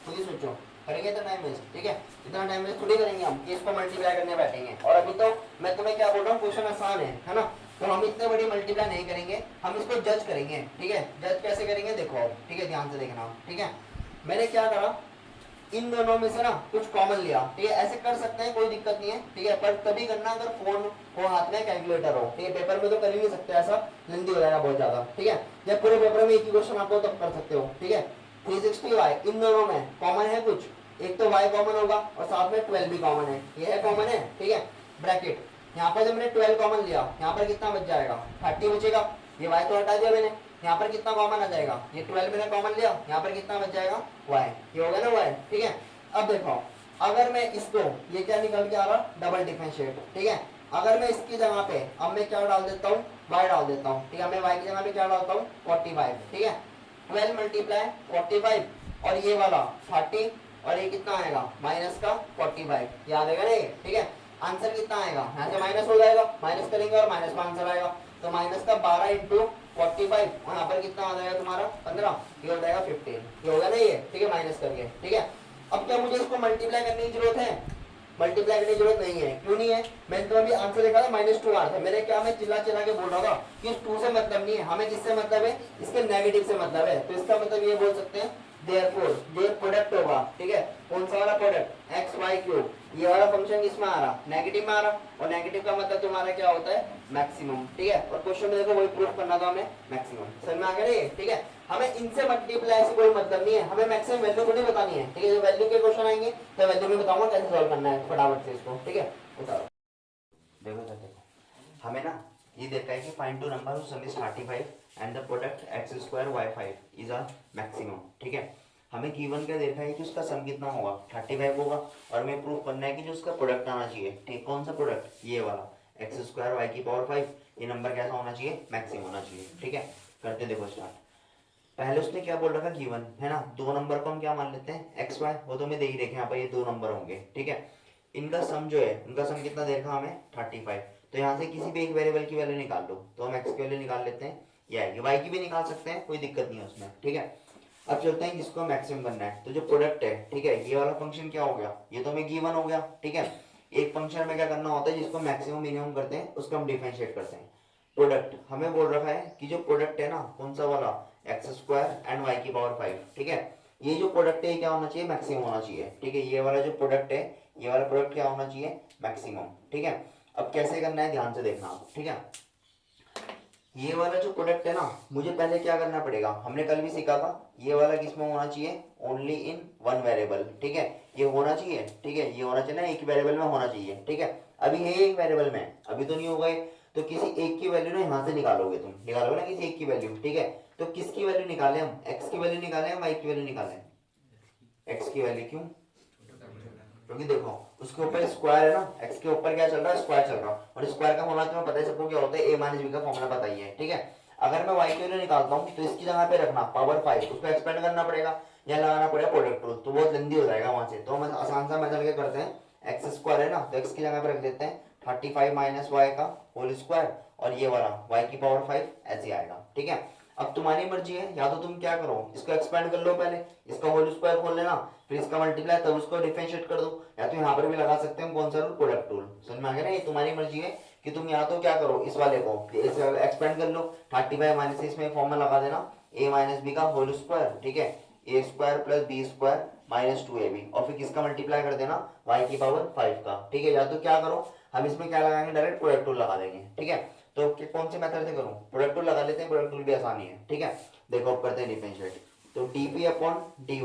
खुद ही सोचो, करेंगे तो टाइम वेस्ट, ठीक है। इतना टाइम वेस्ट थोड़ी करेंगे हम कि इसको मल्टीप्लाई करने बैठेंगे, और अभी तो मैं तुम्हें क्या बोल रहा हूँ क्वेश्चन आसान है ना, तो हम इतने बड़ी मल्टीप्लाई नहीं करेंगे, हम इसको जज करेंगे, ठीक है। जज कैसे करेंगे देखो, ठीक है, ध्यान से देखना, ठीक है। मैंने क्या करा, इन दोनों में से ना कुछ कॉमन लिया, ठीक है, ऐसे कर सकते हैं कोई दिक्कत नहीं है, ठीक है, पर तभी करना अगर फोन हो हाथ में, कैलकुलेटर हो, ठीक है। पेपर में तो कर ही नहीं सकते, ऐसा लेंदी हो जाएगा बहुत ज्यादा, ठीक है। जब पूरे पेपर में एक ही क्वेश्चन आपको तब कर सकते हो, ठीक है। 360y इन दोनों में कॉमन है कुछ, एक तो y कॉमन होगा और साथ में 12 भी कॉमन है, ये है कॉमन है, ठीक है। ब्रैकेट यहाँ पर जब मैंने 12 कॉमन लिया, यहाँ पर कितना बच जाएगा, 30 बचेगा। ये y तो हटा दिया मैंने, यहाँ पर कितना कॉमन आ जाएगा, ये 12 मैंने कॉमन लिया, यहाँ पर कितना बच जाएगा y, ये होगा ना y, ठीक है। अब देखो अगर मैं इसको, ये क्या निकल के आ रहा, डबल डिफरेंशिएट, ठीक है। अगर मैं इसकी जगह पे अब मैं क्या डाल देता हूँ, y डाल देता हूँ, ठीक है। मैं y की जगह पे क्या डालता हूँ, 45, ठीक है। 12 मल्टीप्लाई 45 और ये वाला 30 और ये कितना आएगा माइनस का 45, याद आएगा नहीं, ठीक है। आंसर कितना आएगा, यहाँ से माइनस हो जाएगा, माइनस करेंगे और माइनस का आंसर आएगा, तो माइनस का 12 इंटू 45 और यहाँ पर कितना आ जाएगा तुम्हारा 15, ये हो जाएगा 15, ये होगा ना ये, ठीक है, माइनस करके, ठीक है। अब क्या मुझे इसको मल्टीप्लाई करने की जरूरत है, मल्टीप्लाई करने की जरूरत नहीं है, क्यों नहीं है, मैंने तो अभी आंसर देखा था -2 आ रहा था, मैंने क्या, मैं चिल्ला चिल्ला के बोल रहा था कि इस 2 से मतलब नहीं है, हमें किससे मतलब है, इसके नेगेटिव से मतलब है, तो इसका मतलब ये बोल सकते हैं देयरफॉर जो प्रोडक्ट होगा, ठीक है, कौन सा वाला प्रोडक्ट एक्स वाई क्यूब, ये वाला फंक्शन किसमें आ रहा, नेगेटिव में आ रहा, और नेगेटिव का मतलब तुम्हारा क्या होता है मैक्सिमम, ठीक है। और क्वेश्चन में देखो वही प्रूफ करना था हमें, मैक्सिमम, समझ में आ गया, ठीक है। हमें इनसे मल्टीप्लाई से कोई मतलब नहीं है, हमें मैक्सिमम वैल्यू को नहीं बतानी है, ठीक है। जो वैल्यू के क्वेश्चन आएंगे तो वैल्यू में बताऊंगा कैसे सॉल्व करना है फटाफट से इसको, ठीक है। बताओ, देखो हमें ना ये देखा है कि find two number sum is 35 and the product x square y5 is a maximum, ठीक है। हमें गिवन क्या देखा है कि उसका सम कितना होगा 35 होगा, और हमें प्रूव करना है कि जो उसका प्रोडक्ट आना चाहिए, ठीक, कौन सा प्रोडक्ट, ये वाला x स्क्वायर y की पावर 5, ये नंबर कैसा होना चाहिए, मैक्सिमम होना चाहिए, ठीक है। करते देखो स्टार्ट। पहले उसने क्या बोल रखा, गिवन है ना, दो नंबर को हम क्या मान लेते हैं एक्स वाई, वो तो हमें दे ही रखे, यहाँ पर ये दो नंबर होंगे, ठीक है। इनका सम जो है, इनका सम कितना देखा हमें 35, तो यहाँ से किसी भी एक वेरिएबल की वैल्यू निकाल लो, तो हम एक्स की वैल्यू निकाल लेते हैं, ये आएगी, वाई की भी निकाल सकते हैं, कोई दिक्कत नहीं है उसमें, ठीक है। अब चलते हैं किसको मैक्सिमम करना है, तो जो प्रोडक्ट है, ठीक है, ये वाला फंक्शन क्या हो गया, ये तो हमें गिवन हो गया, ठीक है। एक फंक्शन में क्या करना होता है, जिसको मैक्सिमम मिनिमम करते हैं उसको हम डिफरेंशिएट करते हैं। प्रोडक्ट हमें बोल रखा है कि जो प्रोडक्ट है ना, कौन सा वाला एक्स स्क्वायर एंड वाई की पावर 5, ठीक है। ये जो प्रोडक्ट है क्या होना चाहिए, मैक्सिमम होना चाहिए, ठीक है। ये वाला जो प्रोडक्ट है, ये वाला प्रोडक्ट क्या होना चाहिए, मैक्सिमम, ठीक है। अब कैसे करना है ध्यान से देखना, ठीक है। ये वाला जो प्रोडक्ट है ना, मुझे पहले क्या करना पड़ेगा, हमने कल भी सीखा था, ये वाला किसमें होना चाहिए, ओनली इन वन वेरिएबल, ठीक है। ये होना चाहिए, ठीक है, ये होना चाहिए ना, एक वेरिएबल में होना चाहिए, ठीक है। अभी है एक वेरिएबल में, अभी तो नहीं होगा, तो किसी एक की वैल्यू ना यहाँ से निकालोगे, तुम निकालोगे ना किसी एक की वैल्यू, ठीक है। तो किसकी वैल्यू निकालें हम, एक्स की वैल्यू निकालें, वाई की वैल्यू निकालें, एक्स की वैल्यू, क्यों, क्योंकि देखो उसके ऊपर स्क्वायर है ना, एक्स के ऊपर क्या चल रहा है, स्क्वायर चल रहा है, और स्क्वायर का फॉर्मूला तुम्हें पता है सबको क्या होता है, a माइनस बी का फॉर्मूला बताइए, ठीक है। अगर मैं y की वैल्यू निकालता हूँ तो इसकी जगह पे रखना पावर 5, उसको एक्सपेंड करना पड़ेगा या लगाना पड़ेगा प्रोडक्ट रूल, तो बहुत जल्दी हो जाएगा वहां से। तो हम आसान सा मेथड क्या करते हैं, एक्स स्क्वायर है ना, तो एक्स की जगह पे रख देते हैं 35 माइनस वाई का होल स्क्वायर, और ये वाला y की पावर 5 ऐसे आएगा, ठीक है। अब तुम्हारी मर्जी है, या तो तुम क्या करो, इसको एक्सपेंड कर लो पहले, इसका होल स्क्वायर खोल लेना, फिर इसका मल्टीप्लाई, तब उसको डिफरेंशिएट कर दो, या तो यहाँ पर भी लगा सकते हैं कौन सा रूल, प्रोडक्ट रूल, समझ में आ गया ना। ये तुम्हारी मर्जी है कि तुम या तो क्या करो, इस वाले को एक्सपेंड कर लो, 35 माइनस इसमें फॉर्मूला लगा देना a माइनस बी का होल स्क्वायर, ठीक है, A square plus B square minus 2ab, और फिर किसका मल्टीप्लाई कर देना y की पावर 5 का, ठीक है। या तो क्या करो, हम इसमें क्या लगाएंगे, डायरेक्ट प्रोडक्ट रूल लगा देंगे, ठीक है। तो कौन से मेथड से करूं, प्रोडक्ट रूल लगा लेते हैं, प्रोडक्ट रूल भी आसानी है, ठीक है। देखो अब करते हैं डिफरेंशिएट, तो dp upon dy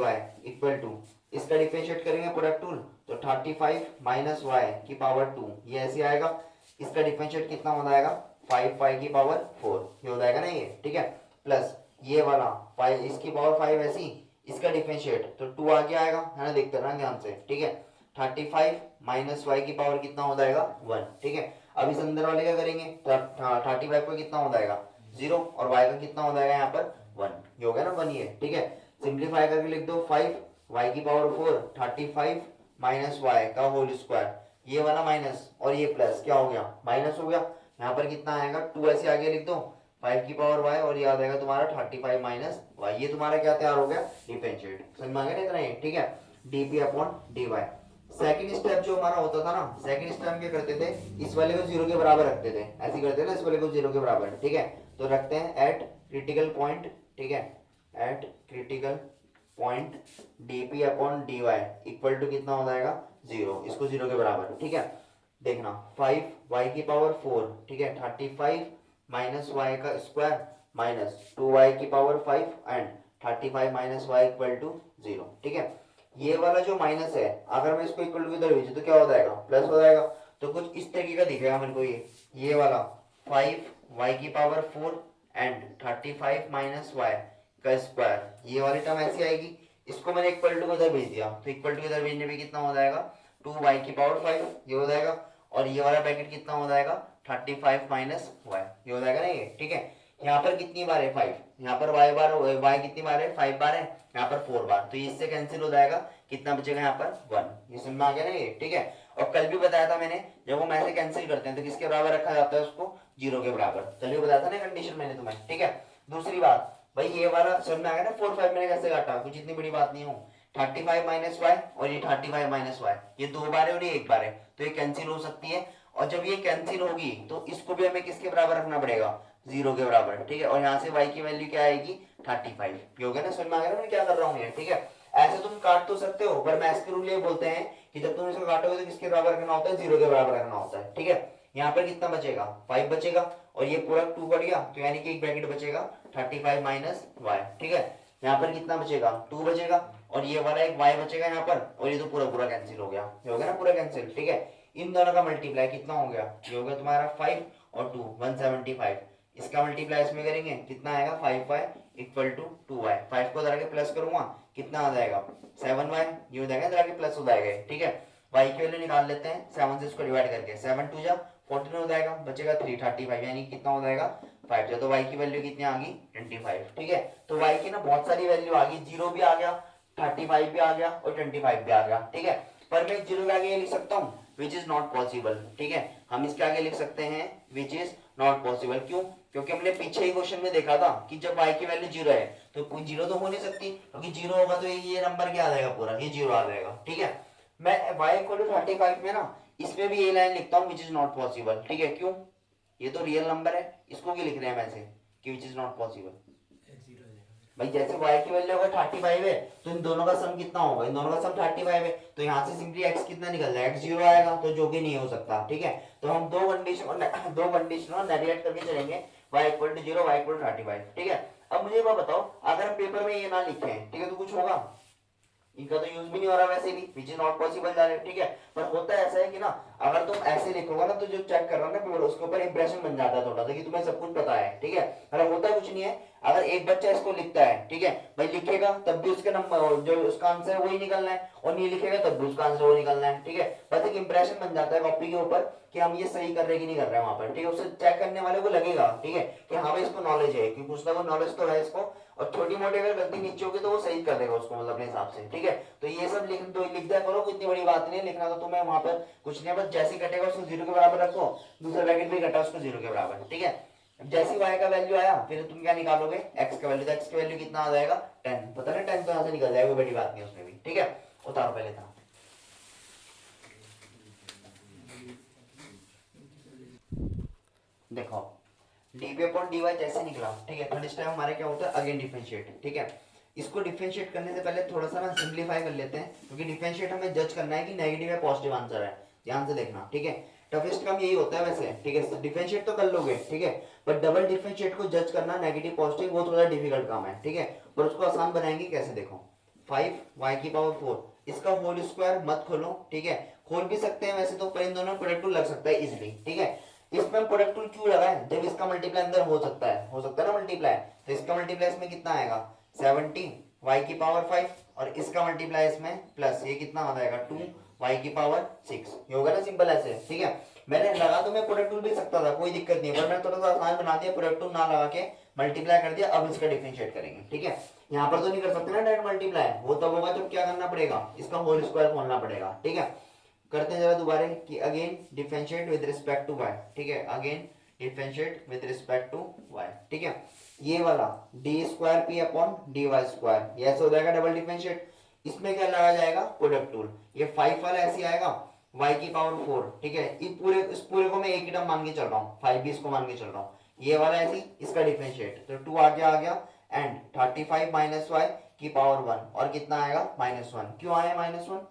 equal to, इसका डिफरेंशिएट करेंगे प्रोडक्ट रूल, तो 35 माइनस वाई की पावर 2, ये ऐसे आएगा, इसका डिफरेंशिएट कितना हो जाएगा 5 वाई की पावर 4, ये हो जाएगा ना ये, ठीक है। प्लस ये वाला 5, इसकी पावर 5 ऐसी, इसका डिफरेंशिएट तो 2 आगे आएगा, है ना, देखते रहना ध्यान से, ठीक है। 35 माइनस वाई की पावर कितना हो जाएगा 1, ठीक है। अब इस अंदर वाले का करेंगे, 35 को कितना हो जाएगा 0, और y का कितना हो जाएगा यहाँ पर 1, ये हो गया ना 1 ये, ठीक है। सिंप्लीफाई करके लिख दो 5 y की पावर 4, 35 माइनस वाई का होल स्क्वायर, ये वाला माइनस और ये प्लस, क्या हो गया माइनस हो गया, यहाँ पर कितना आएगा 2 ऐसे आगे लिख दो, 5 की पावर y, और ये आ जाएगा तुम्हारा 35 माइनस वाई, ये तुम्हारा क्या तैयार हो गया डिफरेंशिएट, समझ में आ गया इतना ही, ठीक है। dp upon dy। Second step जो हमारा होता था ना, सेकंड स्टेप हम क्या करते थे, इस वाले को 0 के बराबर रखते थे, ऐसे करते थे ना, इस वाले को 0 के बराबर, ठीक है। तो रखते हैं एट क्रिटिकल पॉइंट, ठीक है, at critical point dp upon dy equal to कितना हो जाएगा 0, इसको 0 के बराबर, ठीक है। देखना 5 y की पावर 4, ठीक है, 35 माइनस वाई का स्क्वायर माइनस 2y की power 5 and 35 minus y equal to 0। ठीक है, ये वाला जो माइनस है अगर मैं इसको इक्वल टू इधर भेजूं तो क्या हो जाएगा, प्लस हो जाएगा। तो कुछ इस तरीके का दिखेगा मेरे को ये वाला 5 वाई की पावर 4 एंड 35 माइनस वाई का स्क्वायर, ये वाली टर्म ऐसी आएगी। इसको मैंने इक्वल टू इधर भेज दिया, तो इक्वल टू इधर भेजने पे कितना हो जाएगा, 2 वाई की पावर 5 ये हो जाएगा, और ये वाला ब्रैकेट कितना हो जाएगा 35 माइनस वाई, ये हो जाएगा ना ये। ठीक है, यहाँ पर कितनी बार है 5, यहाँ पर वाई बार, वाई कितनी बार है 5 बार है, यहाँ पर 4 बार, तो इससे कैंसिल हो जाएगा, कितना बचेगा यहाँ पर 1। ये समझ में आ गया ना ये। ठीक है, और कल भी बताया था मैंने, जब वो ऐसे कैंसिल करते हैं तो किसके बराबर रखा जाता है उसको, 0 के बराबर। कल भी बताया था ना कंडीशन मैंने तुम्हें। ठीक है, दूसरी बात भाई ये वाला समझ में आ गया ना, 4 5 मैंने कैसे काटा, कुछ इतनी बड़ी बात नहीं हो। 35 माइनस वाई और ये 35 माइनस वाई, ये 2 बार है और ये 1 बार है, तो ये कैंसिल हो सकती है। और जब ये कैंसिल होगी तो इसको भी हमें किसके बराबर रखना पड़ेगा, 0 के बराबर। ठीक है, और यहाँ से y की वैल्यू क्या आएगी 35, ये हो गया ना, समझ में आ गया ना मैं क्या कर रहा हूँ ये। ठीक है, ऐसे तुम काट तो सकते हो, पर मैथ्स के रूल ये बोलते हैं कि जब तुम इसको काटोगे तो किसके बराबर रखना होता है, 0 के बराबर रखना होता है। ठीक है, यहाँ पर कितना बचेगा 5 बचेगा, और ये पूरा 2 बढ़ गया, तो यानी कि एक ब्रैकेट बचेगा 35 माइनस वाई। ठीक है, यहाँ पर कितना बचेगा 2 बचेगा, और ये वाला एक y बचेगा यहाँ पर, और ये तो पूरा पूरा कैंसिल हो गया, ये हो गया ना पूरा कैंसिल। ठीक है, इन दोनों का मल्टीप्लाई कितना हो गया, ये हो गया तुम्हारा 5 और 2 175, इसका मल्टीप्लाई इसमें करेंगे कितना आएगा 5y इक्वल टू 2y, 5 को इधर आके प्लस करूंगा कितना आ जाएगा 7y, ये हो जाएगा इधर आके प्लस हो जाएगा। ठीक है, y की वैल्यू निकाल लेते हैं, 7 से इसको डिवाइड करके, 7 2 जा 14 हो जाएगा, बचेगा 3 35, यानी कितना हो जाएगा 5 जा, तो y की वैल्यू कितनी आ गई 25। ठीक है, तो y की ना बहुत सारी वैल्यू आ गई, 0 भी आ गया, 35 भी आ गया और 25 भी आ गया। ठीक है, पर मैं 0 के आगे ये लिख सकता हूँ विच इज नॉट पॉसिबल। ठीक है, हम इसके आगे लिख सकते हैं विच इज नॉट पॉसिबल, क्यों, क्योंकि हमने पीछे ही क्वेश्चन में देखा था कि जब y की वैल्यू 0 है तो कोई 0 तो हो नहीं सकती, क्योंकि 0 होगा तो ये नंबर क्या आ जाएगा पूरा, ये 0 आ जाएगा। ठीक है, मैं y इक्वल टू 35 में ना इसमें भी ये लाइन लिखता हूँ विच इज नॉट पॉसिबल। ठीक है, क्यों, ये तो रियल नंबर है, इसको क्या लिख रहे हैं वैसे कि विच इज नॉट पॉसिबल। भाई जैसे y की वैल्यू अगर 35 है तो इन दोनों का सम कितना होगा, इन दोनों का सम 35 है, तो यहाँ से सिंपली x कितना निकल जाएगा, x 0 आएगा, तो जो कि नहीं हो सकता। ठीक है, तो हम दो कंडीशन नेगलेक्ट करके चलेंगे, y equal to 0 y equal to 35। ठीक है, अब मुझे बात बताओ, अगर हम पेपर में ये ना लिखे, ठीक है, तो कुछ होगा, इनका तो यूज भी नहीं हो रहा वैसे भी, विच इज नॉट पॉसिबल जा रहे। ठीक है, पर होता है ऐसा है कि ना अगर तुम ऐसे लिखोगे ना तो जो चेक कर रहा है ना पेपर उसके ऊपर इंप्रेशन बन जाता है थोड़ा सा कि तुम्हें सब कुछ पता है। ठीक है, अगर होता कुछ नहीं है, अगर एक बच्चा इसको लिखता है, ठीक है भाई, लिखेगा तब भी उसके नंबर जो उसका आंसर है वही निकलना है, और नहीं लिखेगा तब भी उसका आंसर वही निकलना है। ठीक है, बस एक इंप्रेशन बन जाता है कॉपी के ऊपर कि हम ये सही कर रहे कि नहीं कर रहे हैं वहां पर। ठीक है, उसे चेक करने वाले को लगेगा, ठीक है, कि हाँ भाई इसको नॉलेज है, कि कुछ ना कुछ नॉलेज तो है इसको, और छोटी मोटी अगर गलती नीचे होगी तो वो सही कर देगा उसको, मतलब अपने हिसाब से। ठीक है, तो ये सब लिख दिया करो, कोई इतनी बड़ी बात नहीं है, लिखना तो तुम्हें वहां पर कुछ नहीं, बस जैसे कटेगा उसको 0 के बराबर रखो, दूसरा ब्रैकेट भी कटा उसको 0 के बराबर। ठीक है, जैसे y का वैल्यू आया फिर तुम क्या निकालोगे x का वैल्यू, तो x की वैल्यू कितना आ जाएगा 10, पता ना 10 तो यहाँ से निकल जाएगा, बड़ी बात नहीं उसमें भी। ठीक है, उतारो पहले था। देखो dp अपॉन dy जैसे निकला, ठीक है, थर्ड स्टेप हमारे क्या होता है अगेन डिफरेंशिएट। ठीक है, इसको डिफरेंशिएट करने से पहले थोड़ा सा ना सिंप्लीफाई कर लेते हैं, क्योंकि डिफरेंशिएट हमें जज करना है कि नेगेटिव या पॉजिटिव आंसर है, ध्यान से देखना। ठीक है, टफेस्ट काम यही होता है वैसे। ठीक है, डिफरेंशिएट तो कर लोगे, ठीक है, पर डबल डिफरेंशिएट को जज करना नेगेटिव पॉजिटिव वो थोड़ा डिफिकल्ट काम है। ठीक है, पर उसको आसान बनाएंगे कैसे, देखो 5 y की पावर 4, इसका होल स्क्वायर मत खोलो। ठीक है, खोल भी सकते हैं वैसे तो, पर इन दोनों प्रोडक्ट लग सकता है इजीली। ठीक है, इसमें प्रोडक्ट टूल क्यों लगा है, जब इसका मल्टीप्लाई अंदर हो सकता है ना मल्टीप्लाई, तो इसका मल्टीप्लाई इसमें कितना आएगा 17 y की पावर 5, और इसका मल्टीप्लाई इसमें प्लस ये कितना आ जाएगा 2 y की पावर 6, ये होगा ना सिंपल ऐसे। ठीक है, मैंने लगा तो मैं प्रोडक्ट टूल भी सकता था, कोई दिक्कत नहीं, पर मैंने थोड़ा सा आसान बना दिया, प्रोडक्ट टूल ना लगा के मल्टीप्लाई कर दिया। अब इसका डिफरेंशिएट करेंगे। ठीक है, यहाँ पर तो नहीं कर सकते ना डायरेक्ट मल्टीप्लाई, वो तब होगा जब क्या करना पड़ेगा, इसका होल स्क्वायर खोलना पड़ेगा। ठीक है, करते हैं जरा दोबारा कि again differentiate with respect to y। ठीक है, again differentiate with respect to y। ठीक है, ये वाला d square p upon d y square, ये ऐसे हो जाएगा डबल डिफरेंशिएट। इसमें क्या लगा जाएगा प्रोडक्ट टूल, ये 5 वाला ऐसे आएगा y की पावर 4। ठीक है, इस पूरे को मैं एक ही टर्म मान के चल रहा हूँ, 5 भी इसको मान के चल रहा हूँ, ये वाला ऐसे इसका डिफरेंशिएट, तो 2 आ गया एंड 35 माइनस वाई की पावर 1, और कितना आएगा -1। क्यों आया -1,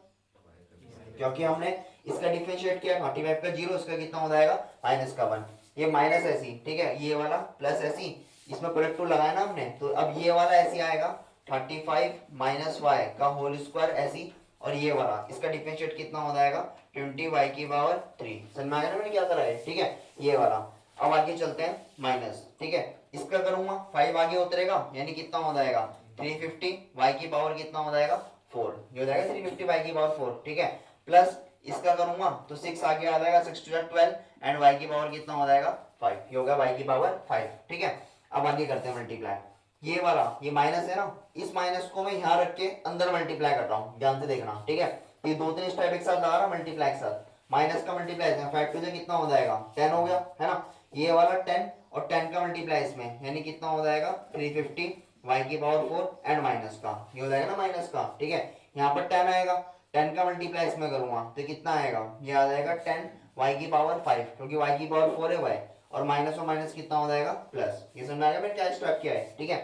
क्योंकि हमने इसका डिफरेंशिएट किया, 35 का 0, इसका कितना हो जाएगा -1, ये माइनस ऐसी। ठीक है, ये वाला प्लस ऐसी, इसमें प्रोडक्ट टू लगाया ना हमने, तो अब ये वाला ऐसे आएगा 35 माइनस वाई का होल स्क्वायर ऐसी, और ये वाला इसका डिफरेंशिएट कितना हो जाएगा 20 वाई की पावर 3। समझ में आ गया ना मैंने क्या करा है, ठीक है ये वाला। अब आगे चलते हैं माइनस, ठीक है इसका करूंगा 5 आगे उतरेगा यानी कितना हो जाएगा 350 वाई की पावर कितना हो जाएगा 4, ये हो जाएगा 350 वाई की पावर 4, ठीक है प्लस इसका करूंगा तो 6 आगे आ जाएगा 6 टू 12 एंड वाई की पावर कितना हो जाएगा 5, ये होगा वाई की पावर 5, ठीक है। अब आगे करते हैं मल्टीप्लाई, ये वाला ये माइनस है ना, इस माइनस को मैं यहाँ रख के अंदर मल्टीप्लाई कर रहा हूँ, ध्यान से देखना, ठीक है ये दो तीन स्टेप एक साथ लगा रहा मल्टीप्लाई के साथ, माइनस का मल्टीप्लाई 5 टू कितना हो जाएगा 10 हो गया है ना, ये वाला 10 और 10 का मल्टीप्लाई इसमें यानी कितना हो जाएगा 350 वाई की पावर 4 एंड माइनस का, ये हो जाएगा ना माइनस का, ठीक है यहाँ पर 10 आएगा, 10 का मल्टीप्लाई इसमें करूंगा तो कितना आएगा, ये आ जाएगा 10 वाई की पावर 5 क्योंकि वाई की पावर 4 है वाई, और माइनस और माइनस कितना हो जाएगा प्लस, ये समझ आ गया मैंने क्या स्टेप किया है, ठीक है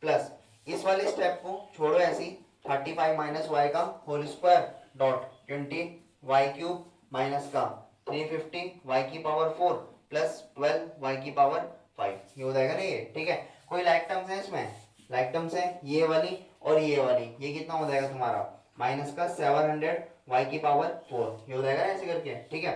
प्लस इस वाले स्टेप को छोड़ो ऐसी 35 माइनस वाई का whole square dot 20 y cube minus का 350 वाई की पावर 4 प्लस 12 वाई की पावर 5, ये हो जाएगा ना ये, ठीक है कोई लाइक टर्म्स है इसमें, लाइक टर्म्स है ये वाली और ये वाली, ये कितना हो जाएगा तुम्हारा माइनस का 700 वाई की पावर 4, ये हो जाएगा ना ऐसे करके, ठीक है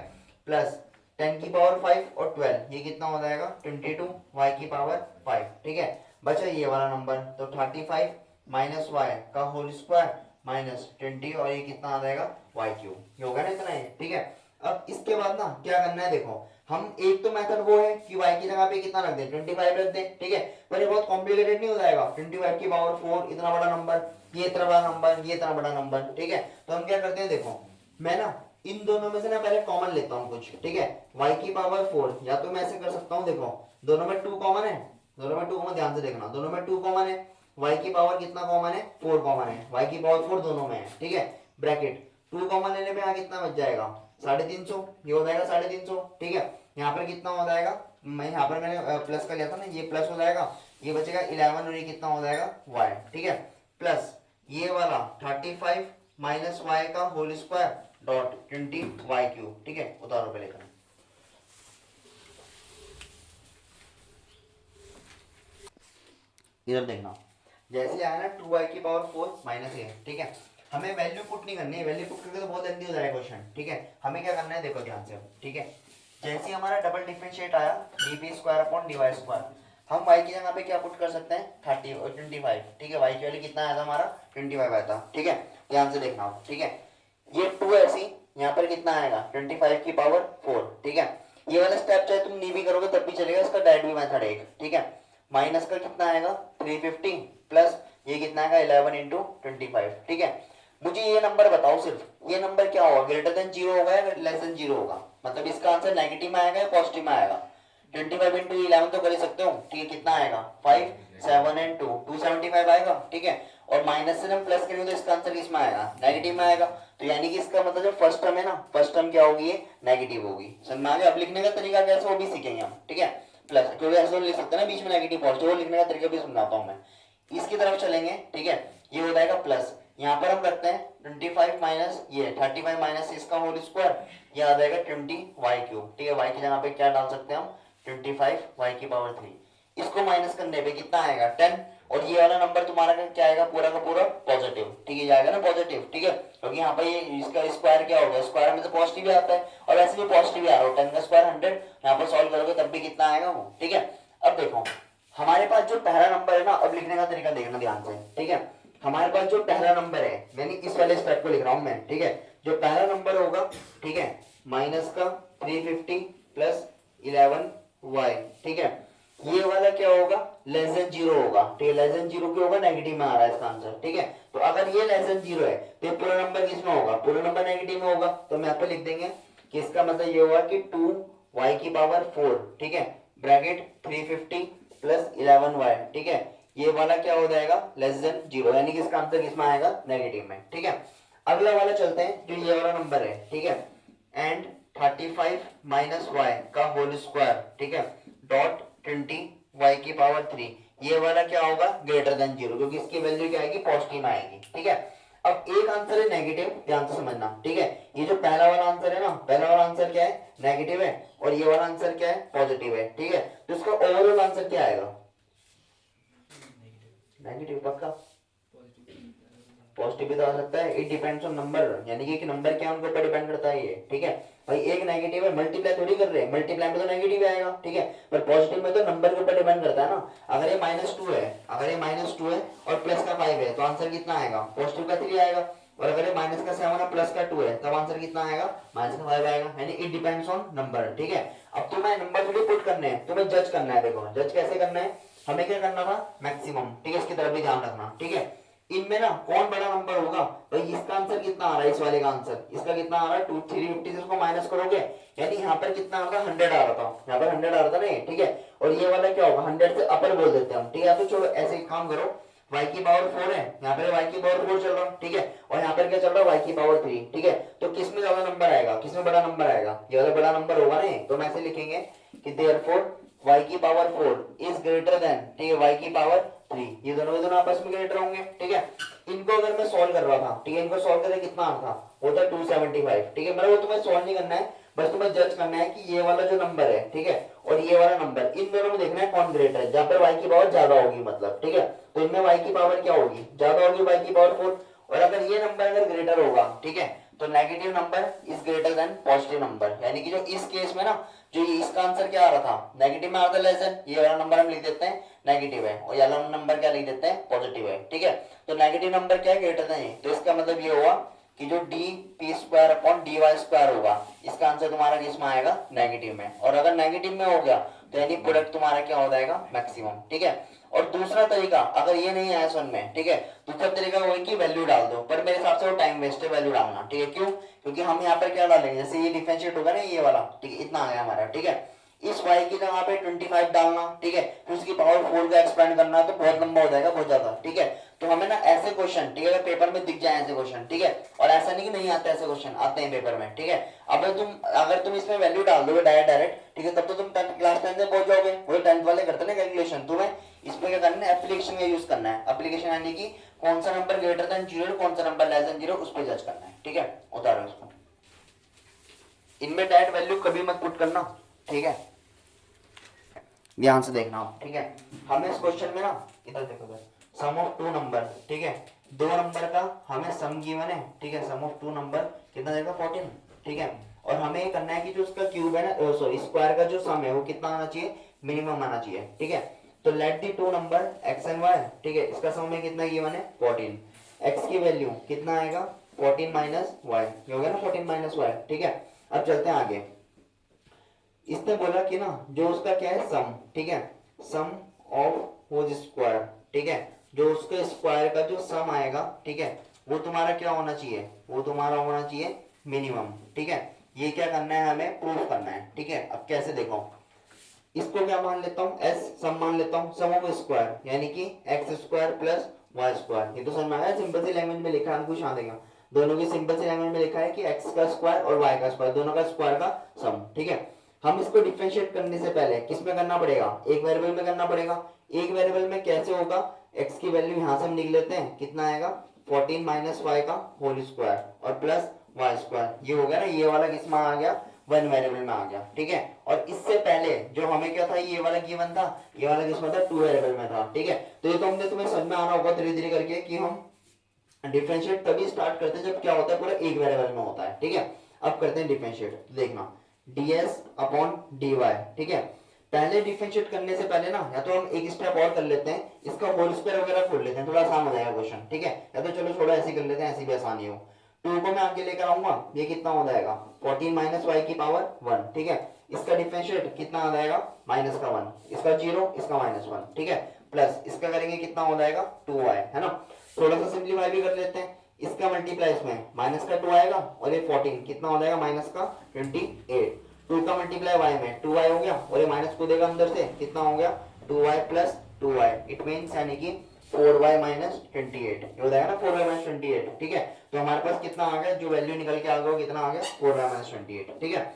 प्लस 10 की पावर 5 और 12 ये कितना हो जाएगा 22 वाई की पावर 5, ठीक है बचा ये वाला नंबर तो 35 माइनस वाई का होल स्क्वायर माइनस 20 और ये कितना आ जाएगा वाई क्यूब, ये होगा ना इतना ही, ठीक है। अब इसके बाद ना क्या करना है देखो, हम एक तो मेथड वो है कि y की जगह पे कितना रख दें 25 रख दें, ठीक है पर ये बहुत कॉम्प्लिकेटेड नहीं हो जाएगा 25 की पावर 4 इतना बड़ा नंबर, ये इतना बड़ा नंबर, ये इतना बड़ा नंबर, ठीक है तो हम क्या करते हैं देखो, मैं ना इन दोनों में से ना पहले कॉमन लेता हूँ कुछ, ठीक है y की पावर 4 या तो मैं ऐसे कर सकता हूँ देखो दोनों में 2 कॉमन है, दोनों में 2 कॉमन, ध्यान से देखना दोनों में 2 कॉमन है, y की पावर कितना कॉमन है 4 कॉमन है, y की पावर 4 दोनों में है, ठीक है ब्रैकेट 2 कॉमन लेने पे यहाँ कितना बच जाएगा 350, ये हो जाएगा 350, ठीक है यहाँ पर कितना हो जाएगा, मैं यहाँ पर मैंने प्लस का लिया था ना, ये प्लस हो जाएगा, ये बचेगा 11 और ये कितना हो जाएगा y, ठीक है प्लस ये वाला 35 माइनस वाई का whole square dot 20 y cube, ठीक है उतारो पे लेकर, इधर देखना जैसे आया ना 2y की पावर 4 माइनस ए, ठीक है हमें वैल्यू पुट नहीं करनी है, वैल्यू पुट करके तो बहुत जल्दी हो जाएगा क्वेश्चन, ठीक है हमें क्या करना है देखो ध्यान से, ठीक है जैसे हमारा डबल डिफरेंशिएट आया dp square upon dy square, हम y की जगह पे क्या पुट कर सकते हैं 30 और 25, ठीक है y की वैल्यू कितना आया था हमारा 25 आया था, ठीक है ध्यान से देखना, ठीक है ये 2 ऐसी यहाँ पर कितना आएगा 25 की पावर 4, ठीक है ये वाला स्टेप चाहे तुम नहीं भी करोगे तब भी चलेगा, इसका डायरेक्ट भी मेथड एक, ठीक है माइनस का कितना आएगा 350 प्लस ये कितना आएगा 11 इंटू 25, ठीक है मुझे ये नंबर बताओ सिर्फ ये नंबर क्या होगा, ग्रेटर देन 0 होगा या लेस देन 0 होगा, मतलब इसका आंसर नेगेटिव में आएगा या पॉजिटिव में आएगा, 25 इंटू 11 तो कर ही सकते हो, ठीक है कितना आएगा 5 7 एंड 2 275 आएगा, ठीक है और माइनस से हम प्लस करेंगे तो इसका आंसर किसमें आएगा नेगेटिव में आएगा, तो यानी कि इसका मतलब जो फर्स्ट टर्म है ना, फर्स्ट टर्म क्या होगी ये नेगेटिव होगी, समझ में आ गया। अब लिखने का तरीका कैसे वो भी सीखेंगे हम, ठीक है प्लस क्योंकि ऐसे लिख सकते हैं ना बीच में नेगेटिव पॉजिटिव, वो लिखने का तरीका भी समझाता हूँ मैं, इसकी तरफ चलेंगे, ठीक है ये हो जाएगा प्लस, यहाँ पर हम रखते हैं 25 माइनस ये 35 माइनस इसका होल स्क्वायर, ये आ जाएगा 20 वाई क्यूब, ठीक है वाई की जगह पे क्या डाल सकते हैं हम 25 वाई की पावर 3, इसको माइनस करने पे कितना आएगा 10 और ये वाला नंबर तुम्हारा क्या आएगा पूरा का पूरा पॉजिटिव, ठीक है जाएगा ना पॉजिटिव, ठीक है क्योंकि यहाँ पे ये इसका स्क्वायर क्या होगा, स्क्वायर में तो पॉजिटिव ही आता है और वैसे भी पॉजिटिव ही आ रहा है, 10 का स्क्वायर 100, यहाँ पर सॉल्व करोगे तब भी कितना आएगा वो, ठीक है। अब देखो हमारे पास जो पहला नंबर है ना, अब लिखने का तरीका देखना ध्यान से, ठीक है हमारे पास जो पहला नंबर है यानी इस वाले स्टेप को लिख रहा हूं मैं, ठीक है जो पहला नंबर होगा, ठीक है माइनस का 350 प्लस 11 वाई, ठीक है ये वाला क्या होगा लेस देन 0 होगा, ठीक है लेस देन 0 क्यों होगा नेगेटिव में आ रहा है इसका आंसर, ठीक है तो अगर ये लेस देन 0 है तो ये पूरा नंबर किसमें होगा, पूरा नंबर नेगेटिव में होगा, तो हम यहाँ पे लिख देंगे कि इसका मतलब ये होगा कि 2 वाई की पावर 4, ठीक है ब्रैकेट 350 प्लस 11 वाई, ठीक है ये वाला क्या हो जाएगा लेस देन 0 यानी कि इसका आंसर किसमें आएगा नेगेटिव में, ठीक है। अगला वाला चलते हैं जो ये वाला नंबर है, ठीक है एंड 35 माइनस वाई का होल स्क्वायर, ठीक है डॉट 20 वाई की पावर 3, ये वाला क्या होगा ग्रेटर देन 0 क्योंकि इसकी वैल्यू क्या आएगी पॉजिटिव आएगी, ठीक है। अब एक आंसर है नेगेटिव, ध्यान से समझना, ठीक है ये जो पहला वाला आंसर है ना, पहला वाला आंसर क्या है नेगेटिव है और ये वाला आंसर क्या है पॉजिटिव है, ठीक है तो इसका ओवरऑल आंसर क्या आएगा नेगेटिव, पक्का पॉजिटिव भी तो आ सकता है। इट डिपेंड्स ऑन नंबर, यानी कि नंबर क्या है उनके ऊपर डिपेंड करता है ये, ठीक है भाई। एक नेगेटिव है, मल्टीप्लाई थोड़ी कर रहे हैं, मल्टीप्लाई में तो नेगेटिव आएगा, ठीक है, पर पॉजिटिव में तो नंबर के ऊपर डिपेंड करता है ना। अगर ये -2 है, अगर ये -2 है और प्लस का 5 है तो आंसर कितना आएगा, पॉजिटिव का 3 आएगा। और अगर ये माइनस का 7 है प्लस का 2 है तब आंसर कितना आएगा, माइनस का 5 आएगा। यानी इट डिपेंड्स ऑन नंबर, ठीक है। अब तुम्हें नंबर थोड़ी पुट करने हैं, तुम्हें जज करना है। देखो जज कैसे करना है, हमें क्या करना था, मैक्सिमम, ठीक है, इसकी तरफ भी ध्यान रखना, ठीक है। इनमें ना कौन बड़ा नंबर होगा भाई, इसका आंसर कितना आ रहा है, इस वाले का आंसर, इसका कितना आ रहा है 2 350 से इसको माइनस करोगे, यानी यहाँ पर कितना आ रहा था 100 आ रहा था, यहाँ पर 100 आ रहा था नहीं, ठीक है। और ये वाला क्या होगा, 100 से अपर बोल देते हैं हम, ठीक है। तो चलो ऐसे ही काम करो, y की पावर 4 है, यहाँ पर y की पावर 4 चल रहा है, ठीक है, और यहाँ पर क्या चल रहा है y की पावर 3, ठीक है। तो किस में ज्यादा नंबर आएगा, किस में बड़ा नंबर आएगा, ये वाला बड़ा नंबर होगा नहीं। तो हम ऐसे लिखेंगे कि देयरफॉर y की पावर 4 इज ग्रेटर देन, ठीक है, y की पावर 3, ये दोनों आपस में ग्रेटर होंगे, ठीक है। इनको अगर मैं सॉल्व कर रहा था, ठीक है, इनको सॉल्व करके कितना आता था, वो था 275, ठीक है। मतलब वो तुम्हें सॉल्व नहीं करना है, बस तुम्हें जज करना है कि ये वाला जो नंबर है, ठीक है, और ये वाला नंबर, इन दोनों में देखना है कौन ग्रेटर है, जहां पर y की पावर ज्यादा होगी मतलब, ठीक है। तो इनमें y की पावर क्या होगी, ज्यादा होगी, y की पावर 4। और अगर ये नंबर अगर ग्रेटर होगा, ठीक है, तो negative number is greater than positive number, यानी कि जो इस केस में ना, जो इसका आंसर क्या आ रहा था, नेगेटिव में आ रहा था लेस देन, ये वाला नंबर हम लिख देते हैं नेगेटिव है, और ये वाला नंबर क्या लिख देते हैं, पॉजिटिव है, ठीक है। तो नेगेटिव नंबर क्या है, ग्रेटर देन है, तो इसका मतलब ये हुआ कि जो d p square upon d y square होगा, इसका आंसर तुम्हारा किस में आएगा, नेगेटिव में। और अगर नेगेटिव में हो गया तो यानी प्रोडक्ट तुम्हारा क्या हो जाएगा, मैक्सिमम, ठीक है। और दूसरा तरीका, अगर ये नहीं आया समझ में, ठीक है, दूसरा तरीका वही कि वैल्यू डाल दो, पर मेरे हिसाब से वो टाइम वेस्ट है वैल्यू डालना, ठीक है। क्यों, क्योंकि हम यहाँ पर क्या डालेंगे, जैसे ये डिफरेंशिएट होगा ना ये वाला, ठीक है, इतना आ गया हमारा, ठीक है। इस y की जगह पे 25 डालना, ठीक है, फिर उसकी पावर 4 का एक्सपेंड करना, तो बहुत लंबा हो जाएगा, बहुत ज्यादा, ठीक है। तो हमें ना ऐसे क्वेश्चन, ठीक है, अगर पेपर में दिख जाए ऐसे क्वेश्चन, ठीक है, और ऐसा नहीं कि नहीं आते, ऐसे क्वेश्चन आते हैं पेपर में, ठीक है। अब अगर तुम इसमें वैल्यू डाल दोगे डायरेक्ट, ठीक है, तब तो तुम क्लास 10 में पहुंच जाओगे, वही 10th वाले करते ना कैलकुलेशन। तुम्हें इसमें क्या करना है, एप्लीकेशन का यूज करना है। एप्लीकेशन यानी कि कौन सा नंबर ग्रेटर देन 0, कौन सा नंबर लेस देन 0, उस पर जज करना है, ठीक है। उतारो इसको, इनमें डायरेक्ट वैल्यू कभी मत पुट करना, ठीक है, ध्यान से देखना, ठीक है। हमें इस क्वेश्चन में ना, इधर देखो, सम ऑफ 2 नंबर, ठीक है, 2 नंबर का हमें सम गिवन है, ठीक है, सम ऑफ 2 नंबर कितना देगा, 14, ठीक है। और हमें ये करना है कि जो उसका क्यूब है ना, सॉरी स्क्वायर का जो सम है वो कितना आना चाहिए, मिनिमम आना चाहिए, ठीक है। तो let the 2 number x and y, ठीक है, इसका सम में कितना गिवन है, 14, x की वैल्यू कितना आएगा, 14 माइनस y, ये हो गया ना 14 माइनस y, ठीक है। अब चलते हैं आगे, इसने बोला कि ना जो उसका क्या है, सम, ठीक है, सम ऑफ होल स्क्वायर, ठीक है, जो उसके स्क्वायर का जो सम आएगा, ठीक है, वो तुम्हारा क्या होना चाहिए, वो तुम्हारा होना चाहिए मिनिमम, ठीक है। ये क्या करना है, हमें प्रूफ करना है, ठीक है। अब कैसे देखो, इसको क्या मान लेता हूँ, s सम मान लेता हूँ, सम ऑफ स्क्वायर यानी कि x square plus y square, ये तो समझ में आया, सिंपल सी लैंग्वेज में लिखा है, कुछ आ देगा, दोनों की सिंपल सी लैंग्वेज में लिखा है कि x का स्क्वायर और y का स्क्वायर, दोनों का स्क्वायर का सम, ठीक है। हम इसको डिफरेंशिएट करने से पहले किस में करना पड़ेगा, एक वेरिएबल में करना पड़ेगा। एक वेरिएबल में कैसे होगा, x की वैल्यू यहां से हम लिख लेते हैं, कितना आएगा 14 माइनस वाई का होल स्क्वायर और प्लस वाई स्क्वायर, ये हो गया ना, ये वाला किस में आ गया, वन वेरिएबल में आ गया, ठीक है। और इससे पहले जो हमें क्या था, ये वाला गिवन था, ये वाला किसमें था, टू वेरिएबल में था, ठीक है। तो ये तो हमने तुम्हें समझ में आना होगा धीरे धीरे करके कि हम डिफरेंशिएट तभी स्टार्ट करते हैं जब क्या होता है, पूरा एक वेरिएबल में होता है, ठीक है। अब करते हैं डिफरेंशिएट, देखना ds अपॉन dy, ठीक है। पहले डिफरेंशिएट करने से पहले ना, या तो हम एक स्टेप और कर लेते हैं, इसका होल स्क्वायर वगैरह खोल लेते हैं, थोड़ा आसान हो जाएगा क्वेश्चन, ठीक है। या तो चलो छोड़ो ऐसे कर लेते हैं, ऐसी भी आसानी हो। 2 को मैं आगे लेकर आऊंगा, ये कितना हो जाएगा 14 माइनस वाई की पावर 1, ठीक है। इसका डिफरेंशिएट कितना आ जाएगा, माइनस का 1, इसका 0, इसका -1, ठीक है, प्लस इसका करेंगे कितना हो जाएगा 2y, है ना। थोड़ा सा सिंपलीफाई भी कर लेते हैं, इसका मल्टीप्लाई इसमें माइनस का 2 आएगा, और ये 14 कितना हो जाएगा, माइनस का 28, 2 का मल्टीप्लाई y में 2y हो गया, और ये माइनस को देगा अंदर से, कितना हो गया 2y plus 2y, it means यानी कि 4y माइनस 28, ये हो जाएगा ना 4y माइनस 28, ठीक है। तो हमारे पास कितना आ गया, जो वैल्यू निकल के आ गया कितना आ गया 4y माइनस 28, ठीक है।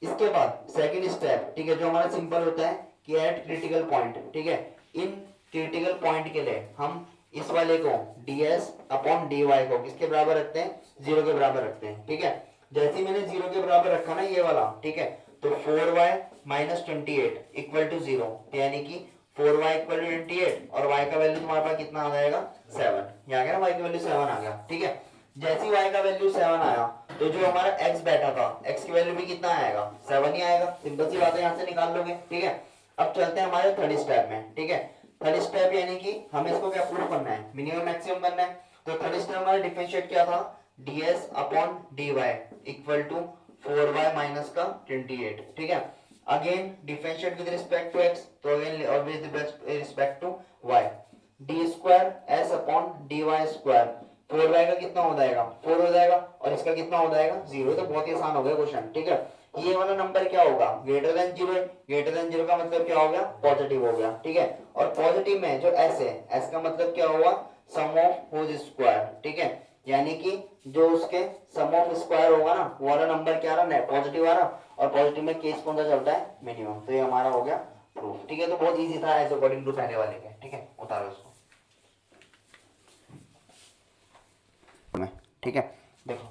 इसके बाद सेकंड स्टेप, ठीक है, जो हमारा सिंपल होता है कि एट क्रिटिकल पॉइंट, ठीक है, इन क्रिटिकल पॉइंट के लिए हम इस वाले को ds अपॉन dy को किसके बराबर रखते हैं, 0 के बराबर रखते हैं, ठीक है। जैसे ही मैंने 0 के बराबर रखा ना ये वाला, ठीक है, तो 4y माइनस 28 इक्वल टू 0, यानी कि 4y इक्वल टू 28 और y का वैल्यू तुम्हारे पास कितना आ जाएगा 7। ये आ गया ना, y की वैल्यू 7 आ गया। ठीक है, जैसे ही y का वैल्यू 7 आया तो जो हमारा x बैठा था x की वैल्यू भी कितना आएगा 7 ही आएगा। सिंपल सी बात है, यहाँ से निकाल लोगे। ठीक है, अब चलते हैं हमारे थर्ड स्टेप में। ठीक है, थर्ड स्टेप यानी कि हमें इसको क्या प्रूव करना है, मिनिमम मैक्सिमम करना है। तो थर्ड स्टेप हमारा डिफरेंशिएट क्या था, ds upon dy equal to 4y minus का 28। ठीक है, again differentiate with respect to x, तो अगेन और with respect to y, d square s upon d y square, 4y का कितना हो जाएगा 4 हो जाएगा और इसका कितना हो जाएगा 0। तो बहुत ही आसान हो गया क्वेश्चन। ठीक है, ये वाला नंबर क्या होगा, ग्रेटर देन 0 है। ग्रेटर देन 0 का मतलब क्या हो गया, पॉजिटिव हो गया। ठीक है, और पॉजिटिव में जो s है, s का मतलब क्या हुआ, सम ऑफ होल स्क्वायर। ठीक है, यानी कि जो उसके सम ऑफ स्क्वायर होगा ना, वो वाला नंबर क्या रहा, पॉजिटिव आ रहा, और पॉजिटिव में केस कौन सा चलता है, मिनिमम। तो ये हमारा हो गया प्रूफ। ठीक है, तो बहुत इजी था एज अकॉर्डिंग टू पहले वाले के। ठीक है, उतारो इसको। ठीक है, देखो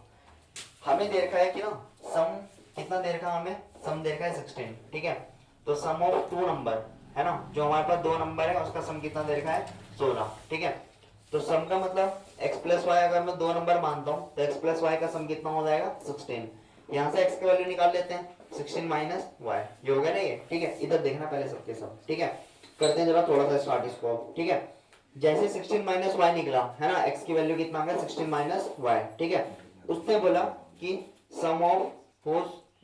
हमें दे रखा है कि ना सम कितना दे रखा है, हमें सम दे रखा है 16। ठीक है, तो सम ऑफ टू नंबर है ना, जो हमारे पास दो नंबर है उसका सम कितना दे रखा है 16। ठीक है, तो सम का मतलब x प्लस वाई, अगर मैं दो नंबर मानता हूँ तो x प्लस वाई का सम कितना हो जाएगा 16। यहाँ से x की वैल्यू निकाल लेते हैं, 16 माइनस वाई, ये हो गया ना ये। ठीक है, इधर देखना पहले सबके सब। ठीक है, करते हैं जरा थोड़ा सा स्टार्ट इसको। ठीक है, जैसे 16 माइनस वाई निकला है ना, x की वैल्यू कितना आ गया 16 माइनस वाई। ठीक है, उसने बोला कि सम ऑफ होल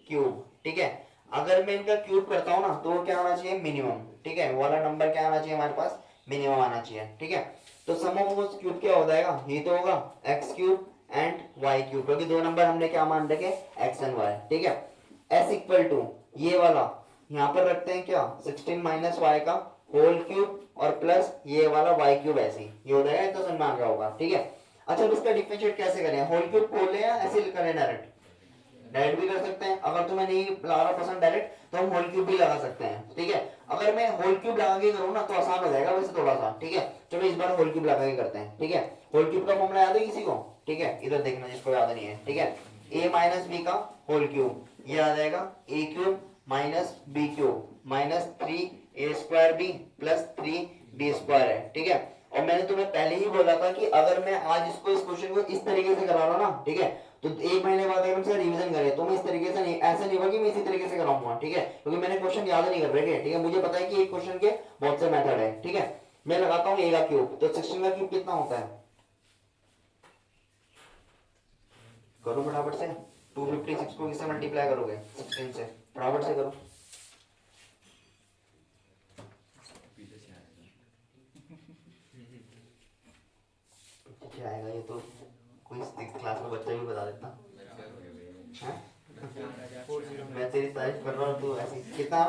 क्यूब। ठीक है, अगर मैं इनका क्यूब करता हूँ ना तो वो क्या आना चाहिए, मिनिमम। ठीक है, वाला नंबर क्या आना चाहिए हमारे पास, मिनिमम आना चाहिए। ठीक है, तो सम ऑफ होल क्यूब क्या हो जाएगा, ये तो होगा x cube and y cube, क्योंकि दो नंबर हमने क्या मान रखे, एक्स एंड वाई। ठीक है, एस इक्वल टू ये वाला यहाँ पर रखते हैं क्या, 16 माइनस वाई का होल क्यूब और प्लस ये वाला वाई क्यूब, ऐसे ये हो जाएगा। तो समझ में आ गया होगा। ठीक है, अच्छा अब इसका डिफरेंशिएट कैसे करें, होल क्यूब खोल ले या ऐसे करें, डायरेक्ट भी कर सकते हैं। अगर तुम्हें नहीं लगा पसंद डायरेक्ट, तो हम होल क्यूब भी लगा सकते हैं। ठीक है, अगर मैं होल क्यूब लगा के करूँ ना तो आसान हो जाएगा वैसे थोड़ा सा। ठीक है, चलो इस बार होल क्यूब लगा के करते हैं। ठीक है, होल क्यूब का फॉर्मूला याद है किसी को, ठीक है इधर देखना जिसको याद नहीं है। ठीक है, a माइनस बी का होल क्यूब, ये आ जाएगा a cube minus b cube minus 3a square b plus 3b square है। ठीक है, और मैंने तुम्हें पहले ही बोला था कि अगर मैं आज इसको इस क्वेश्चन को इस तरीके से करा रहा हूं ना, ठीक है, तो एक महीने बाद अगर हम रिवीजन करें तो मैं इस तरीके से नहीं, ऐसा नहीं होगा कि मैं इसी तरीके से कराऊंगा। ठीक है, क्योंकि मैंने क्वेश्चन याद नहीं कर रहे। ठीक है, मुझे पता है कि एक क्वेश्चन के बहुत से मेथड है। ठीक है, मैं लगाता हूँ a का क्यूब, तो 16 का क्यूब कितना होता है, करो फटाफट से। 256 को किससे मल्टीप्लाई करोगे, 16 से, फटाफट से करो। आएगा ये तो कोई क्लास में बच्चा भी बता देता। मैं तेरी तारीफ कर रहा हूँ तो ऐसी कितना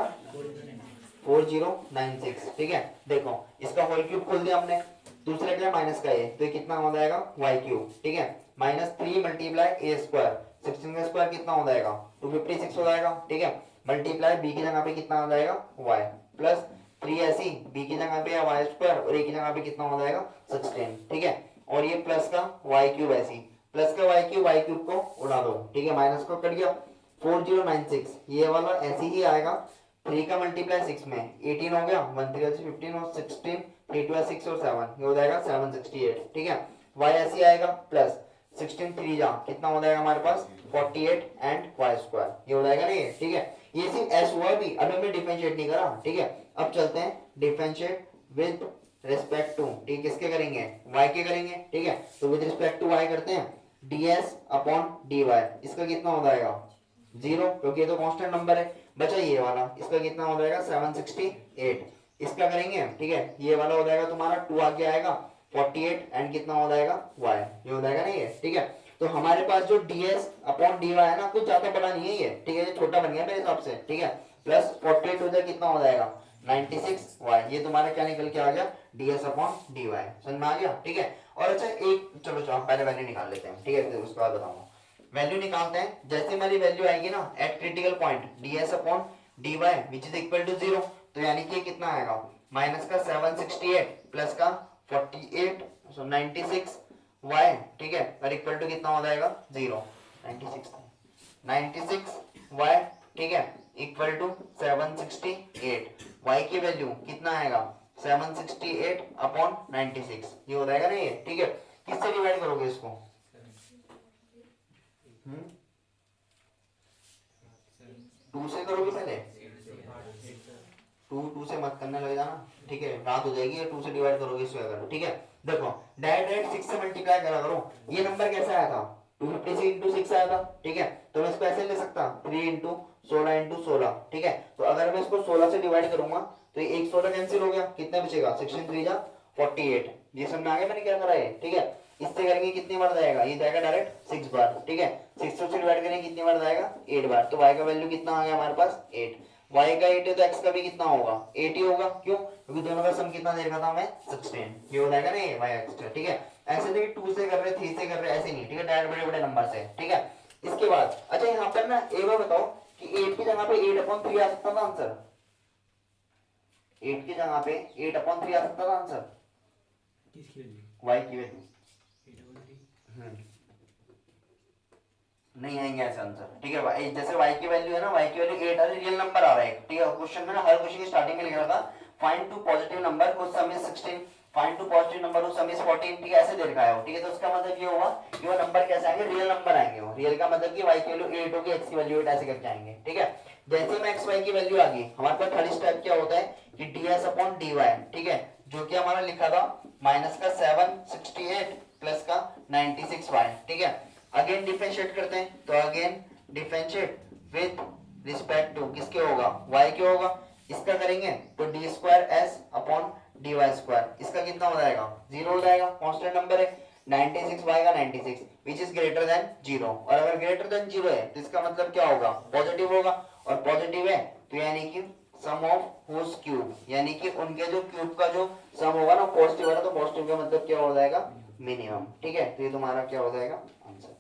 4096। ठीक है, देखो इसका होल क्यूब खोल दिया हमने, दूसरे के लिए माइनस का ए, तो ये कितना हो जाएगा वाई क्यूब। ठीक है, माइनस 3 मल्टीप्लाई ए स्क्वायर, 16 का स्क्वायर कितना हो जाएगा 256 हो जाएगा। ठीक है, मल्टीप्लाई बी की जगह पे कितना हो जाएगा वाई प्लस 3 ऐसी बी की जगह पे वाई स्क्वायर और ए की जगह पे कितना हो जाएगा 16। ठीक है, और ये प्लस का वाई क्यूब, ऐसी प्लस का वाई क्यूब को उड़ा दो। ठीक है, माइनस को कट गया, 4096 ये वाला ऐसे ही आएगा। 3 का मल्टीप्लाई 6 में 18 हो गया, 1 3 से 15 और 16, 3 2 6 और 7, ये हो जाएगा 768। ठीक है, y ऐसे आएगा प्लस 16 3 जा कितना हो जाएगा हमारे पास 48 एंड y स्क्वायर, ये हो जाएगा नहीं। ठीक है, ये सिर्फ s हुआ भी, अभी हमने डिफरेंशिएट नहीं करा। ठीक है, अब चलते हैं डिफरेंशिएट विद रिस्पेक्ट टू, ठीक किसके करेंगे, y के करेंगे। ठीक है, तो विद रिस्पेक्ट टू y करते हैं, ds अपॉन dy, इसका कितना हो जाएगा 0, क्योंकि ये तो कांस्टेंट नंबर है। बचा ये वाला, इसका कितना हो जाएगा 768, इसका करेंगे। ठीक है, ये वाला हो जाएगा तुम्हारा 2 आगे आएगा 48 एंड कितना हो जाएगा y, ये हो जाएगा नहीं है। ठीक है, तो हमारे पास जो ds अपॉन dy है ना, कुछ ज्यादा बड़ा नहीं है ये। ठीक है, ये छोटा बन गया मेरे हिसाब से। ठीक है, प्लस 48 हो जाए कितना हो जाएगा 96y, ये तुम्हारा क्या निकल के आ गया ds अपॉन dy, समझ में आ गया। ठीक है, और अच्छा एक चलो पहले वैल्यू निकाल लेते हैं। ठीक है, फिर उसके बाद बताऊंगा। वैल्यू निकालते हैं, जैसे हमारी वैल्यू आएगी ना at critical point ds upon dy which is equal to 0, तो यानी कि कितना आएगा माइनस का 768 प्लस का 48 सो 96y। ठीक है, और इक्वल टू कितना हो जाएगा 0, 96y। ठीक है, इक्वल टू 768, y की वैल्यू कितना आएगा 768 अपॉन 96, ये हो जाएगा ना ये, ठीक है। किससे डिवाइड करोगे इसको? 2 से करोगे पहले, 2 से मत करने लग जाना, ठीक है, रात हो जाएगी। 2 से डिवाइड करोगे इसको अगर, ठीक है। देखो डायरेक्ट 6 से मल्टीप्लाई करा करो। ये नंबर कैसा आया था? 256 इंटू 6 आया था, ठीक है। तो मैं इसको ऐसे ले सकता 3 इंटू 16 इंटू 16, ठीक है। तो अगर मैं इसको 16 से डिवाइड करूंगा तो ये 1 16 कैंसिल हो गया, कितना बचेगा? 16 3 जा 48। ये समझ में आ गया मैंने क्या करा है, ठीक है। इससे करेंगे कितनी बार जाएगा? ये जाएगा डायरेक्ट 6 बार, ठीक है। 6 से डिवाइड करेंगे कितनी बार जाएगा? 8 बार। तो y का वैल्यू कितना आ गया हमारे पास? 8। y का 8 है तो x का भी कितना होगा? 8 ही होगा। क्यों? क्योंकि दोनों का सम कितना दे रखा था मैं? 16। ये हो जाएगा ना ये y एक्स्ट्रा, ठीक है। ऐसे देखिए 2 से कर रहे, 3 से कर रहे, ऐसे नहीं, ठीक है। डायरेक्ट बड़े बड़े नंबर से, ठीक है। इसके बाद अच्छा यहाँ पर ना एक बार बताओ कि 8 की जगह पे 8/3 आ सकता था आंसर? 8 की जगह पे 8/3 आ सकता था आंसर? किसकी वैल्यू? y की वैल्यू नहीं आएंगे ऐसा आंसर, ठीक है। जैसे y की वैल्यू है ना, y की वैल्यू 8 है, रियल नंबर आ रहा है, ठीक है। क्वेश्चन में ना हर क्वेश्चन की स्टार्टिंग में लिखा था find two positive number whose sum is 16, find two positive number whose sum is 14, ठीक है, ऐसे दे रखा है, ठीक है। तो उसका मतलब ये होगा कि वो नंबर कैसे आएंगे? रियल नंबर आएंगे। वो रियल का मतलब कि y की वैल्यू 8 होगी, x की वैल्यू 8, ऐसे करके आएंगे, ठीक है। जैसे में x y की वैल्यू आ गई, हमारे पास थर्ड स्टेप क्या होता है कि ds/dy, ठीक है, जो कि हमारा लिखा था माइनस का 768 प्लस का 96y, ठीक है। अगेन डिफरेंशिएट करते हैं, तो again differentiate with respect to किसके होगा? y के होगा। इसका करेंगे तो d²s/dy², इसका कितना हो जाएगा? 0 हो जाएगा, कांस्टेंट नंबर है। 96y का 96 विच इज ग्रेटर देन 0, और अगर ग्रेटर देन 0 है तो इसका मतलब क्या होगा? पॉजिटिव होगा, और पॉजिटिव है तो यानी कि सम ऑफ होस क्यूब, यानी कि उनके जो क्यूब का जो सम होगा ना पॉजिटिव होगा, तो पॉजिटिव का मतलब क्या हो जाएगा? मिनिमम, ठीक है। तो ये तुम्हारा क्या हो जाएगा आंसर।